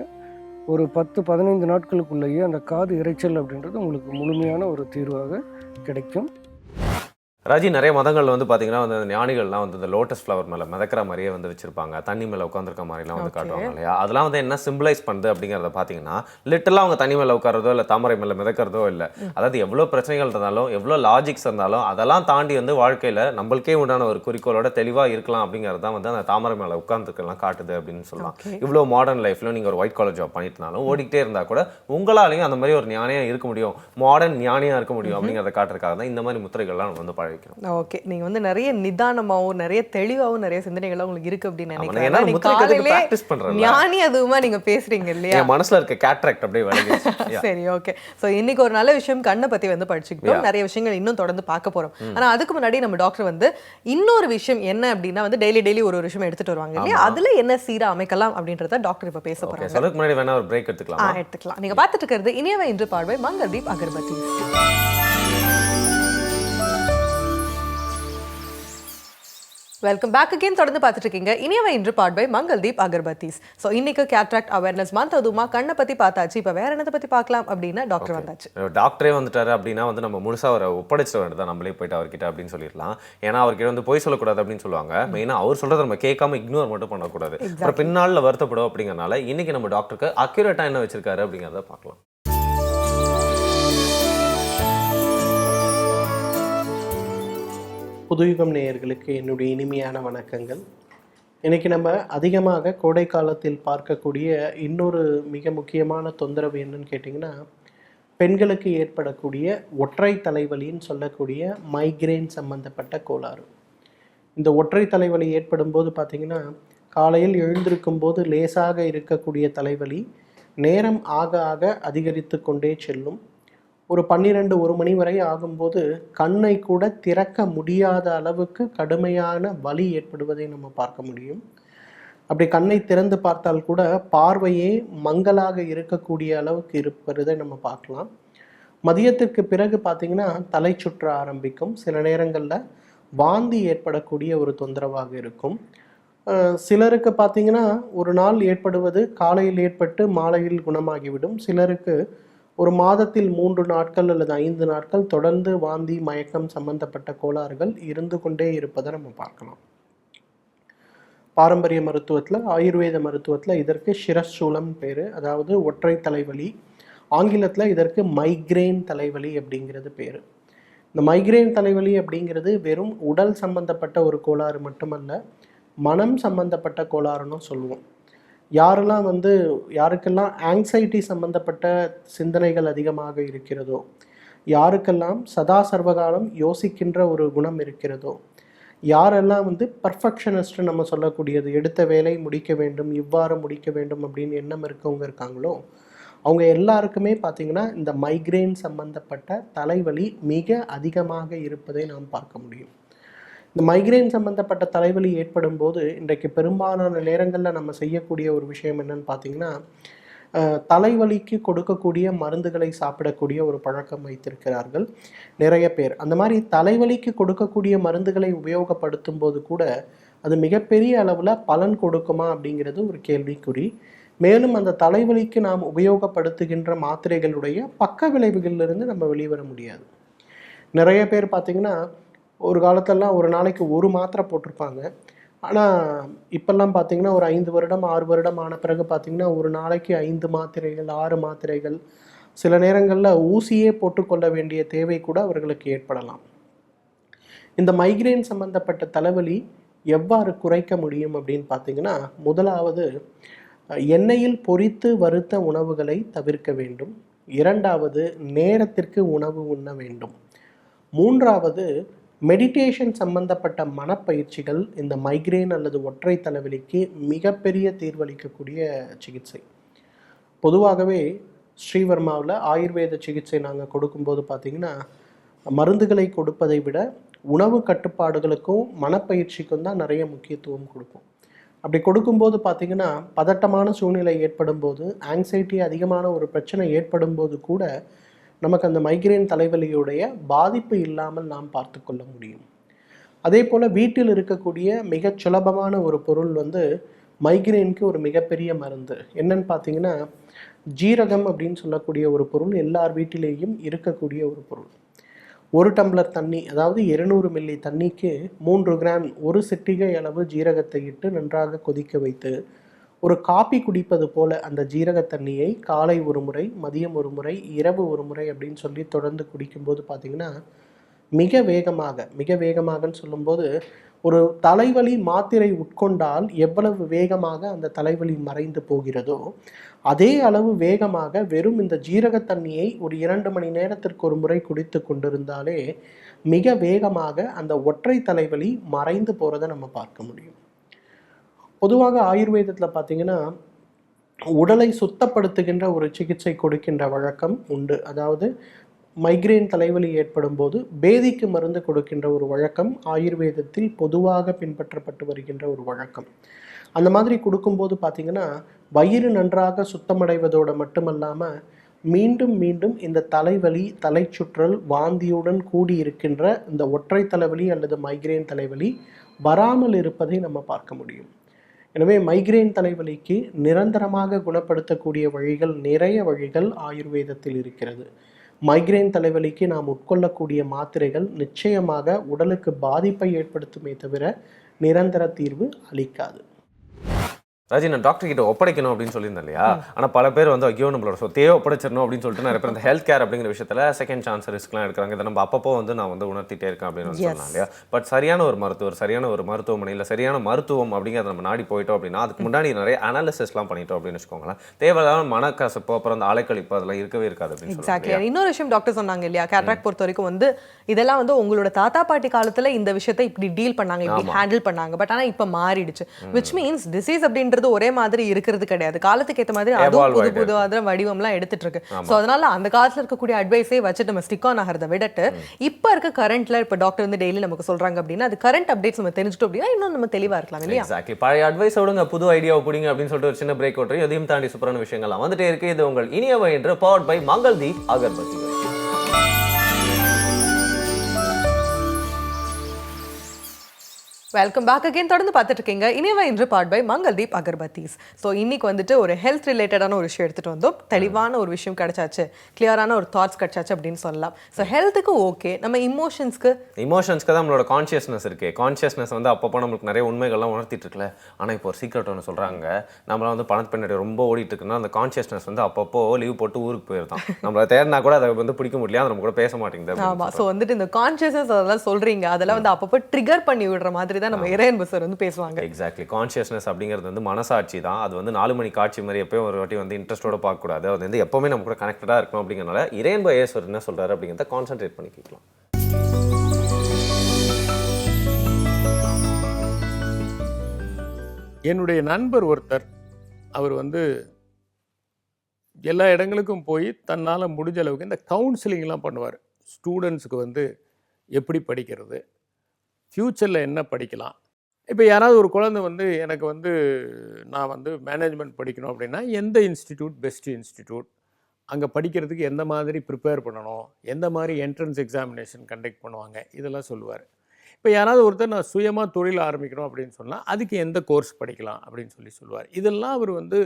ஒரு 10-15 நாட்களுக்குள்ளேயே அந்த காது இரைச்சல் அப்படின்றது உங்களுக்கு முழுமையான ஒரு தீர்வாக கிடைக்கும். ராஜி, நிறைய மதங்கள் வந்து பார்த்தீங்கன்னா வந்து அந்த ஞானிகள்லாம் வந்து இந்த லோட்டஸ் ஃப்ளவர் மேலே மிதக்கிற மாதிரியே வந்து வச்சிருப்பாங்க, தண்ணி மேலே உட்காந்துருக்க மாதிரிலாம் வந்து காட்டுவாங்க இல்லையா? அதெல்லாம் வந்து என்ன சிம்பிளைஸ் பண்ணுது அப்படிங்கிறத பார்த்தீங்கன்னா, லிட்டலாக அவங்க தண்ணி மேலே உட்காரதோ இல்லை தாமரை மேலே மிதக்கிறதோ இல்லை. அதாவது எவ்வளோ பிரச்சனைகள் இருந்தாலும் எவ்வளோ லாஜிக்ஸ் இருந்தாலும் அதெல்லாம் தாண்டி வந்து வாழ்க்கையில் நம்மளுக்கே உண்டான ஒரு குறிக்கோளோட தெளிவாக இருக்கலாம் அப்படிங்கிறது தான் வந்து அந்த தாமரை மேலே உட்காந்துருக்கலாம் காட்டுது அப்படின்னு சொல்லலாம். இவ்வளோ மாடர்ன் லைஃப்ல நீங்கள் ஒரு ஒயிட் காலர் ஜாப் பண்ணிட்டுனாலும் ஓடிக்கிட்டே இருந்தால் கூட உங்களாலையும் அந்த மாதிரி ஒரு ஞானியாக இருக்க முடியும், மாடர்ன் ஞானியாக இருக்க முடியும் அப்படிங்கிறத காட்டுறதுக்காக தான் இந்த மாதிரி முத்திரைகள்லாம் வந்து பழகிக்கணும். ஓகே, நீங்க வந்து நிறைய நிதானமாவும் நிறைய தெளிவாகவும் நிறைய சிந்தனைகள் உங்களுக்கு இருக்கு அப்படின்னு நினைக்கிறேன். ஞானி அதுவுமா நீங்க பேசுறீங்க இல்லையா? மனசுல இருக்க கேட்ராக்ட் அப்படியே வருது. சரி, ஓகே. சோ இன்னைக்கு ஒரு நல்ல விஷயம் கண்ணை பத்தி வந்து படிச்சுக்கிட்டோம். நிறைய விஷயங்கள் இன்னும் தொடர்ந்து பார்க்க போறோம். ஆனா அதுக்கு முன்னாடி நம்ம டாக்டர் வந்து இன்னொரு விஷயம் என்ன அப்படின்னா வந்து டெய்லி ஒரு விஷயம் எடுத்துட்டு வருவாங்க இல்லையா? அதுல என்ன சீரா அமைக்கலாம் அப்படின்றத டாக்டர் இப்ப பேச போறாங்க. அதுக்கு முன்னாடி வேணா ஒரு பிரேக் எடுத்துக்கலாம். எடுத்துக்கலாம். நீங்க பார்த்துட்டு இருக்கிறது இனியவை இன்று பார்வை Mangaldeep agarbatti. Welcome back again. தொடர்ந்து பார்த்துட்டு இருக்கீங்க இனியவை இன்று பார்வை மங்கள்தீப் அகர்பத்திஸ். ஸோ இன்னைக்கு கேட்ராக்ட் அவேர்னஸ் மந்த், அதுமா கண்ணை பற்றி பார்த்தாச்சு. இப்போ வேற என்னத்தை பற்றி பார்க்கலாம் அப்படின்னா டாக்டர் வந்தாச்சு. டாக்டரே வந்துட்டாரு அப்படின்னா வந்து நம்ம முழுசாக அவரை ஒப்படைச்சிட வேண்டியதான், நம்மளே போயிட்டு அவர்கிட்ட அப்படின்னு சொல்லிடலாம். ஏன்னா அவர்கிட்ட வந்து போய் சொல்லக்கூடாது அப்படின்னு சொல்லுவாங்க. மெயினாக அவர் சொல்கிறத நம்ம கேட்காம இக்னோர் மட்டும் பண்ணக்கூடாது. அப்புறம் பின்னாளில் வருத்தப்படும் அப்படிங்கிறனால இன்னைக்கு நம்ம டாக்டருக்கு அக்யூரேட்டாக என்ன வச்சிருக்காரு அப்படிங்கிறத பார்க்கலாம். புதுயுகம் நேயர்களுக்கு என்னுடைய இனிமையான வணக்கங்கள். இன்றைக்கி நம்ம அதிகமாக கோடை காலத்தில் பார்க்கக்கூடிய இன்னொரு மிக முக்கியமான தொந்தரவு என்னன்னு கேட்டிங்கன்னா, பெண்களுக்கு ஏற்படக்கூடிய ஒற்றை தலைவலின்னு சொல்லக்கூடிய மைக்ரேன் சம்பந்தப்பட்ட கோளாறு. இந்த ஒற்றை தலைவலி ஏற்படும் போது பார்த்திங்கன்னா, காலையில் எழுந்திருக்கும் போது லேசாக இருக்கக்கூடிய தலைவலி நேரம் ஆக ஆக அதிகரித்து கொண்டே செல்லும். ஒரு 12-1 மணி வரை ஆகும்போது கண்ணை கூட திறக்க முடியாத அளவுக்கு கடுமையான வலி ஏற்படுவதை நம்ம பார்க்க முடியும். அப்படி கண்ணை திறந்து பார்த்தால் கூட பார்வையே மங்கலாக இருக்கக்கூடிய அளவுக்கு இருப்பதை நம்ம பார்க்கலாம். மதியத்திற்கு பிறகு பார்த்திங்கன்னா தலை சுற்ற ஆரம்பிக்கும். சில நேரங்களில் வாந்தி ஏற்படக்கூடிய ஒரு தொந்தரவாக இருக்கும். சிலருக்கு பார்த்தீங்கன்னா ஒரு நாள் ஏற்படுவது காலையில் ஏற்பட்டு மாலையில் குணமாகிவிடும். சிலருக்கு ஒரு மாதத்தில் 3 நாட்கள் அல்லது 5 நாட்கள் தொடர்ந்து வாந்தி மயக்கம் சம்பந்தப்பட்ட கோளாறுகள் இருந்து கொண்டே இருப்பதை நம்ம பார்க்கலாம். பாரம்பரிய மருத்துவத்தில், ஆயுர்வேத மருத்துவத்தில் இதற்கு சிரச்சூலம் பேர். அதாவது ஒற்றை தலைவலி. ஆங்கிலத்தில் இதற்கு மைக்ரேன் தலைவலி அப்படிங்கிறது பேர். இந்த மைக்ரேன் தலைவலி அப்படிங்கிறது வெறும் உடல் சம்பந்தப்பட்ட ஒரு கோளாறு மட்டுமல்ல, மனம் சம்பந்தப்பட்ட கோளாறுன்னு சொல்லுவோம். யாருக்கெல்லாம் ஆங்ஸைட்டி சம்பந்தப்பட்ட சிந்தனைகள் அதிகமாக இருக்கிறதோ, யாருக்கெல்லாம் சதா சர்வகாலம் யோசிக்கின்ற ஒரு குணம் இருக்கிறதோ, யாரெல்லாம் பர்ஃபெக்ஷனிஸ்ட் நம்ம சொல்லக்கூடியது, எடுத்த வேலை முடிக்க வேண்டும், இவ்வாறு முடிக்க வேண்டும் அப்படின்னு எண்ணம் இருக்கவங்க இருக்காங்களோ, அவங்க எல்லாருக்குமே பார்த்திங்கன்னா இந்த மைக்ரேன் சம்பந்தப்பட்ட தலைவலி மிக அதிகமாக இருப்பதை நாம் பார்க்க முடியும். இந்த மைக்ரேன் சம்பந்தப்பட்ட தலைவலி ஏற்படும் போது இன்றைக்கு பெரும்பாலான நேரங்களில் நம்ம செய்யக்கூடிய ஒரு விஷயம் என்னன்னு பார்த்தீங்கன்னா, தலைவலிக்கு கொடுக்கக்கூடிய மருந்துகளை சாப்பிடக்கூடிய ஒரு பழக்கம் வைத்திருக்கிறார்கள் நிறைய பேர். அந்த மாதிரி தலைவலிக்கு கொடுக்கக்கூடிய மருந்துகளை உபயோகப்படுத்தும் போது கூட அது மிகப்பெரிய அளவில் பலன் கொடுக்குமா அப்படிங்கிறது ஒரு கேள்விக்குறி. மேலும் அந்த தலைவலிக்கு நாம் உபயோகப்படுத்துகின்ற மாத்திரைகளுடைய பக்க விளைவுகளிலிருந்து நம்ம வெளிவர முடியாது. நிறைய பேர் பார்த்திங்கன்னா ஒரு காலத்தெல்லாம் ஒரு நாளைக்கு ஒரு மாத்திரை போட்டிருப்பாங்க. ஆனால் இப்போல்லாம் பார்த்திங்கன்னா ஒரு 5 வருடம் 6 வருடம் ஆன பிறகு பார்த்திங்கன்னா ஒரு நாளைக்கு 5 மாத்திரைகள் 6 மாத்திரைகள், சில நேரங்களில் ஊசியே போட்டுக்கொள்ள வேண்டிய தேவை கூட அவர்களுக்கு ஏற்படலாம். இந்த மைக்ரேன் சம்பந்தப்பட்ட தலைவலி எவ்வாறு குறைக்க முடியும் அப்படின்னு பார்த்திங்கன்னா, முதலாவது எண்ணெயில் பொரித்து வறுத்த உணவுகளை தவிர்க்க வேண்டும். 2வது நேரத்திற்கு உணவு உண்ண வேண்டும். 3வது மெடிடேஷன் சம்பந்தப்பட்ட மனப்பயிற்சிகள் இந்த மைக்ரேன் அல்லது ஒற்றை தலைவலிக்கு மிகப்பெரிய தீர்வளிக்கக்கூடிய சிகிச்சை. பொதுவாகவே ஸ்ரீவர்மாவில் ஆயுர்வேத சிகிச்சை நாங்கள் கொடுக்கும்போது பார்த்திங்கன்னா, மருந்துகளை கொடுப்பதை விட உணவு கட்டுப்பாடுகளுக்கும் மனப்பயிற்சிக்கும் தான் நிறைய முக்கியத்துவம் கொடுப்போம். அப்படி கொடுக்கும்போது பார்த்திங்கன்னா, பதட்டமான சூழ்நிலை ஏற்படும் போது, ஆங்ஸைட்டி அதிகமான ஒரு பிரச்சனை ஏற்படும் போது கூட நமக்கு அந்த மைக்ரேன் தலைவலியுடைய பாதிப்பு இல்லாமல் நாம் பார்த்து கொள்ள முடியும். அதே போல் வீட்டில் இருக்கக்கூடிய மிகச் சுலபமான ஒரு பொருள் மைக்ரேனுக்கு ஒரு மிகப்பெரிய மருந்து என்னன்னு பார்த்தீங்கன்னா, ஜீரகம் அப்படின்னு சொல்லக்கூடிய ஒரு பொருள் எல்லார் வீட்டிலேயும் இருக்கக்கூடிய ஒரு பொருள். 1 டம்ளர் தண்ணி, அதாவது 200 மில்லி தண்ணிக்கு 3 கிராம் 1 சிட்டிகை அளவு ஜீரகத்தை இட்டு நன்றாக கொதிக்க வைத்து ஒரு காபி குடிப்பது போல அந்த ஜீரக தண்ணியை காலை ஒரு முறை, மதியம் ஒரு முறை, இரவு ஒரு முறை அப்படின்னு சொல்லி தொடர்ந்து குடிக்கும்போது பார்த்திங்கன்னா மிக வேகமாகன்னு சொல்லும்போது, ஒரு தலைவலி மாத்திரை உட்கொண்டால் எவ்வளவு வேகமாக அந்த தலைவலி மறைந்து போகிறதோ அதே அளவு வேகமாக வெறும் இந்த ஜீரக தண்ணியை ஒரு 2 மணி நேரத்திற்கு ஒரு முறை குடித்து கொண்டிருந்தாலே மிக வேகமாக அந்த ஒற்றை தலைவலி மறைந்து போகிறத நம்ம பார்க்க முடியும். பொதுவாக ஆயுர்வேதத்தில் பார்த்திங்கன்னா உடலை சுத்தப்படுத்துகின்ற ஒரு சிகிச்சை கொடுக்கின்ற வழக்கம் உண்டு. அதாவது மைக்ரேன் தலைவலி ஏற்படும் போது பேதிக்கு மருந்து கொடுக்கின்ற ஒரு வழக்கம் ஆயுர்வேதத்தில் பொதுவாக பின்பற்றப்பட்டு வருகின்ற ஒரு வழக்கம். அந்த மாதிரி கொடுக்கும்போது பார்த்திங்கன்னா வயிறு நன்றாக சுத்தமடைவதோடு மட்டுமல்லாமல் மீண்டும் மீண்டும் இந்த தலைவலி, தலைச்சுற்றல், வாந்தியுடன் கூடி இருக்கின்ற இந்த ஒற்றை தலைவலி அல்லது மைக்ரேன் தலைவலி வராமல் இருப்பதை நம்ம பார்க்க முடியும். எனவே மைக்ரேன் தலைவலிக்கு நிரந்தரமாக குணப்படுத்தக்கூடிய நிறைய வழிகள் ஆயுர்வேதத்தில் இருக்கிறது. மைக்ரேன் தலைவலிக்கு நாம் உட்கொள்ளக்கூடிய மாத்திரைகள் நிச்சயமாக உடலுக்கு பாதிப்பை ஏற்படுத்துமே தவிர நிரந்தர தீர்வு அளிக்காது. ராஜி, நான் டாக்டர் கிட்ட ஒப்படைக்கணும் அப்படின்னு சொல்லியிருந்தேன் இல்லையா? ஆனால் பல பேர் ஐயோ நம்மளோட சொத்தையே ஒப்படைச்சிடணும் அப்படின்னு சொல்லிட்டு நிறைய பேர் இந்த ஹெல்த் கேர் அப்படிங்கிற விஷயத்தில் செகண்ட் சான்ஸ் ரிஸ்க்லாம் எடுக்கிறாங்க. இதை நம்ம அப்பப்போ நான் உணர்த்திட்டே இருக்கேன் அப்படின்னு சொன்னேன் இல்லையா? பட் சரியான ஒரு மருத்துவர், சரியான ஒரு மருத்துவமனையில் சரியான மருத்துவம் அப்படிங்கிறத நம்ம நாடி போயிட்டோம் அப்படின்னா அதுக்கு முன்னாடி நிறைய அனாலிசிஸ்லாம் பண்ணிட்டோம் அப்படின்னு வச்சுக்கோங்களேன். தேவையான மனக்கசப்பு, அப்புறம் அந்த அலைக்கழிப்பு அதெல்லாம் இருக்கவே இருக்காது அப்படின்னு சொல்லுவாங்க. இன்னொரு விஷயம் டாக்டர் சொன்னாங்க இல்லையா, கேட்ராக்ட் பொறுத்த வரைக்கும் இதெல்லாம் உங்களோட தாத்தா பாட்டி காலத்தில் இந்த விஷயத்தை இப்படி டீல் பண்ணாங்க, இப்படி ஹேண்டில் பண்ணாங்க. பட் ஆனால் இப்போ மாறிடுச்சு. விச் மீன்ஸ் டிசீஸ் அப்படின்றது ஒரே மாதிரி இருக்கிறது கிடையாது. காலத்துக்கு ஏற்ற மாதிரி அதுவும் புது வடிவம்லாம் எடுத்துட்டு இருக்கு. ஸோ அதனால அந்த காலத்தில் இருக்கக்கூடிய அட்வைஸே வச்சுட்டு நம்ம ஸ்டிக் ஆன் ஆகிறத விடட்டு இப்போ இருக்க கரண்ட்ல இப்போ டாக்டர் டெய்லி நமக்கு சொல்றாங்க அப்படின்னா அது கரண்ட் அப்டேட்ஸ் நம்ம தெரிஞ்சுட்டோம் அப்படின்னா இன்னும் நம்ம தெளிவா இருக்கலாம் இல்லையா? எக்ஸாக்ட்லி. பழைய அட்வைஸ் விடுங்க, புது ஐடியாவை பிடிங்க அப்படின்னு சொல்லிட்டு ஒரு சின்ன பிரேக் ஓட்டுறோம். எதையும் தாண்டி சூப்பரான விஷயங்கள்லாம் வந்துட்டே இருக்கு. இது உங்கள் இனியவை என்று powered by Mangaldeep agarbatti. Welcome back again. தொடர்ந்து பார்த்துட்டு இருக்கீங்க இனியவை இன்று powered by Mangaldeep agarbattis. So இன்னைக்கு வந்துட்டு ஒரு ஹெல்த் ரிலேட்டடான ஒரு விஷயம் எடுத்துகிட்டு வந்தோம். தெளிவான ஒரு விஷயம் கிடைச்சாச்சு, கிளியரான ஒரு தாட்ஸ் கிடைச்சாச்சு அப்படின்னு சொல்லலாம். ஸோ ஹெல்த்துக்கு ஓகே, நம்ம இமோஷன்ஸ்க்கு தான் நம்மளோட கான்ஷியஸ்னஸ் இருக்குது. கான்ஷியஸ்னஸ் வந்து அப்பப்போ நம்மளுக்கு நிறைய உண்மைகள்லாம் உணர்த்திட்டு இருக்குல்ல. ஆனால் இப்போ ஒரு சீக்ரெட் ஒன்று சொல்கிறாங்க, நம்மளாம் வந்து பணத்து பின்னாடி ரொம்ப ஓடிட்டு இருக்குன்னா அந்த கான்ஷியஸ்னஸ் வந்து அப்பப்போ லீவ் போட்டு ஊருக்கு போயிருந்தான். நம்மளை தேடினா கூட அதை வந்து பிடிக்க முடியல, அது நம்ம கூட பேச மாட்டேங்குது. ஆமாம். ஸோ வந்துட்டு இந்த கான்ஷியஸ்னஸ் அதெல்லாம் சொல்கிறீங்க, அதெல்லாம் வந்து அப்பப்போ ட்ரிகர் பண்ணி விடுற மாதிரி தான் நம்ம இறையன்பு சார் வந்து பேசுவாங்க. எக்ஸாக்ட்லி. கான்ஷியஸ்னஸ் அப்படிங்கிறது வந்து மனசாட்சி தான். அது வந்து 4 மணி காட்சி மாதிரி எப்பயும் ஒரு வாட்டி வந்து இன்ட்ரெஸ்டோட பார்க்கக்கூடாது. அது வந்து எப்பவுமே நம்ம கூட கனெக்டடாக இருக்கணும். அப்படிங்கிறனால இறையன்பு ஐஎஸ்வர் என்ன சொல்கிறாரு அப்படிங்கிறத கான்சென்ட்ரேட் பண்ணி கேட்கலாம். என்னுடைய நண்பர் ஒருத்தர், அவர் வந்து எல்லா இடங்களுக்கும் போய் தன்னால் முடிஞ்ச அளவுக்கு இந்த கவுன்சிலிங்லாம் பண்ணுவார். ஸ்டூடெண்ட்ஸுக்கு வந்து எப்படி படிக்கிறது, ஃப்யூச்சரில் என்ன படிக்கலாம். இப்போ யாராவது ஒரு குழந்தை வந்து எனக்கு வந்து நான் வந்து மேனேஜ்மெண்ட் படிக்கணும் அப்படின்னா எந்த இன்ஸ்டிடியூட் பெஸ்ட் இன்ஸ்டிடியூட், அங்கே படிக்கிறதுக்கு எந்த மாதிரி ப்ரிப்பேர் பண்ணணும், எந்த மாதிரி என்ட்ரன்ஸ் எக்ஸாமினேஷன் கண்டக்ட் பண்ணுவாங்க, இதெல்லாம் சொல்லுவார். இப்போ யாராவது ஒருத்தர் நான் சுயமாக தொழில் ஆரம்பிக்கணும் அப்படின்னு சொன்னால் அதுக்கு எந்த கோர்ஸ் படிக்கலாம் அப்படின்னு சொல்லுவார். இதெல்லாம் அவர் வந்து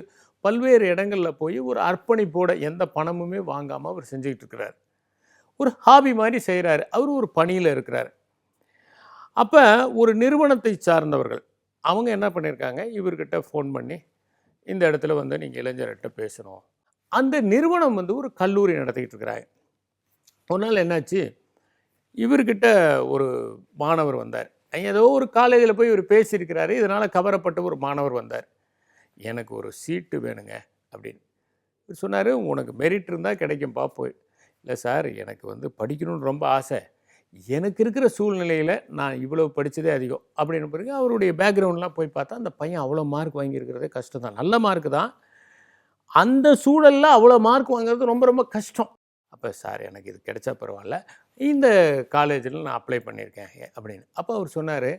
பல்வேறு இடங்களில் போய் ஒரு அர்ப்பணிப்போட எந்த பணமுமே வாங்காமல் அவர் செஞ்சுக்கிட்டு இருக்கிறார். ஒரு ஹாபி மாதிரி செய்கிறாரு. அவர் ஒரு பணியில் இருக்கிறார். அப்போ ஒரு நிறுவனத்தை சார்ந்தவர்கள் அவங்க என்ன பண்ணியிருக்காங்க, இவர்கிட்ட ஃபோன் பண்ணி இந்த இடத்துல வந்து நீங்கள் இளைஞர்கிட்ட பேசணும். அந்த நிறுவனம் வந்து ஒரு கல்லூரி நடத்திக்கிட்டு இருக்கிறாங்க. ஒரு நாள் என்னாச்சு, இவர்கிட்ட ஒரு மாணவர் வந்தார். ஏதோ ஒரு காலேஜில் போய் இவர் பேசியிருக்கிறாரு. இதனால் கவரப்பட்ட ஒரு மாணவர் வந்தார். எனக்கு ஒரு சீட்டு வேணுங்க அப்படின்னு சொன்னார். உனக்கு மெரிட் இருந்தால் கிடைக்கும்பா போய். இல்லை சார், எனக்கு வந்து படிக்கணும்னு ரொம்ப ஆசை, எனக்கு இருக்கிற சூழ்நிலையில் நான் இவ்வளோ படித்ததே அதிகம் அப்படின்னு பிறகு அவருடைய பேக்ரவுண்ட்லாம் போய் பார்த்தா அந்த பையன் அவ்வளோ மார்க் வாங்கியிருக்கிறதே கஷ்டம் தான். நல்ல மார்க்கு தான், அந்த சூழலில் அவ்வளோ மார்க் வாங்குறது ரொம்ப ரொம்ப கஷ்டம். அப்போ சார் எனக்கு இது கிடைச்சா பரவாயில்ல, இந்த காலேஜில் நான் அப்ளை பண்ணியிருக்கேன் அப்படின்னு. அப்போ அவர் சொன்னார்,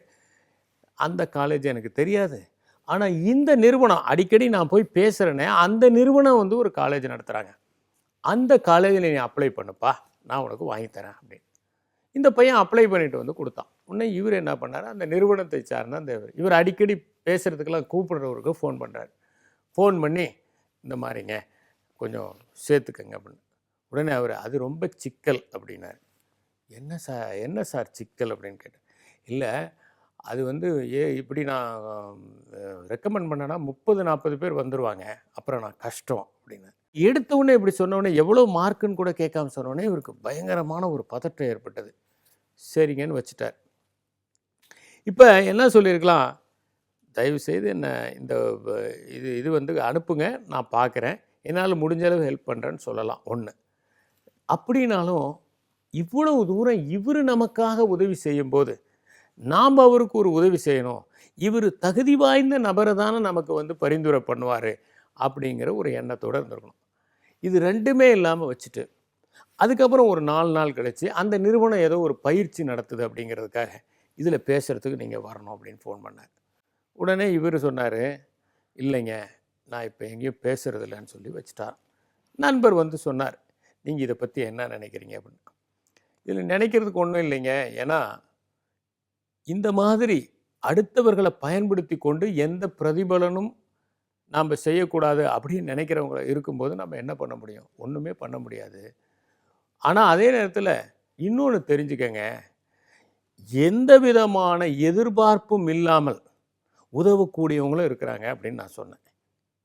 அந்த காலேஜ் எனக்கு தெரியாது, ஆனால் இந்த நிறுவனம் அடிக்கடி நான் போய் பேசுகிறேனே, அந்த நிறுவனம் வந்து ஒரு காலேஜ் நடத்துகிறாங்க, அந்த காலேஜில் நீ அப்ளை பண்ணுப்பா, நான் உனக்கு வாங்கித்தரேன் அப்படின்னு. இந்த பையன் அப்ளை பண்ணிட்டு வந்து கொடுத்தான். உடனே இவர் என்ன பண்ணார், அந்த நிறுவனத்தை சார்ந்த அந்த இவர் அடிக்கடி பேசுகிறதுக்கெல்லாம் கூப்பிடுறவருக்கு ஃபோன் பண்ணுறாரு. ஃபோன் பண்ணி இந்த மாதிரிங்க கொஞ்சம் சேர்த்துக்கங்க அப்படின்னு. உடனே அவர் அது ரொம்ப சிக்கல் அப்படின்னாரு. என்ன சார் சிக்கல் அப்படின்னு கேட்டேன். இல்லை, அது வந்து இப்படி நான் ரெக்கமெண்ட் பண்ணேன்னா 30-40 பேர் வந்துடுவாங்க, அப்புறம் நான் கஷ்டம் அப்படின்னு. எடுத்தவுடனே இப்படி சொன்னோடனே எவ்வளோ மார்க்குன்னு கூட கேட்காம சொன்னோடனே இவருக்கு பயங்கரமான ஒரு பதற்றம் ஏற்பட்டது. சரிங்கன்னு வச்சுட்டார். இப்போ என்ன சொல்லியிருக்கலாம், தயவுசெய்து என்ன இந்த இது வந்து அனுப்புங்க, நான் பார்க்குறேன், என்னால் முடிஞ்ச அளவு ஹெல்ப் பண்ணுறேன்னு சொல்லலாம் ஒன்று. அப்படின்னாலும் இவ்வளவு தூரம் இவர் நமக்காக உதவி செய்யும்போது நாம் அவருக்கு ஒரு உதவி செய்யணும், இவர் தகுதி வாய்ந்த நபரை தானே நமக்கு வந்து பரிந்துரை பண்ணுவார் அப்படிங்கிற ஒரு எண்ணத்தோடு இருந்திருக்கணும். இது ரெண்டுமே இல்லாமல் வச்சுட்டு அதுக்கப்புறம் ஒரு 4 நாள் கழித்து அந்த நிறுவனம் ஏதோ ஒரு பயிற்சி நடத்துது அப்படிங்கிறதுக்காக இதில் பேசுகிறதுக்கு நீங்கள் வரணும் அப்படின்னு ஃபோன் பண்ணார். உடனே இவர் சொன்னார், இல்லைங்க நான் இப்போ எங்கேயும் பேசுகிறதில்லன்னு சொல்லி வச்சுட்டார். நண்பர் வந்து சொன்னார், நீங்கள் இதை பற்றி என்ன நினைக்கிறீங்க அப்படின்னு. இதில் நினைக்கிறதுக்கு ஒன்றும் இல்லைங்க, ஏன்னா இந்த மாதிரி அடுத்தவர்களை பயன்படுத்தி கொண்டு எந்த பிரதிபலனும் நாம் செய்யக்கூடாது அப்படின்னு நினைக்கிறவங்க இருக்கும்போது நம்ம என்ன பண்ண முடியும், ஒன்றுமே பண்ண முடியாது. ஆனால் அதே நேரத்தில் இன்னொன்று தெரிஞ்சுக்கங்க, எந்த விதமான எதிர்பார்ப்பும் இல்லாமல் உதவக்கூடியவங்களும் இருக்கிறாங்க அப்படின்னு நான் சொன்னேன்.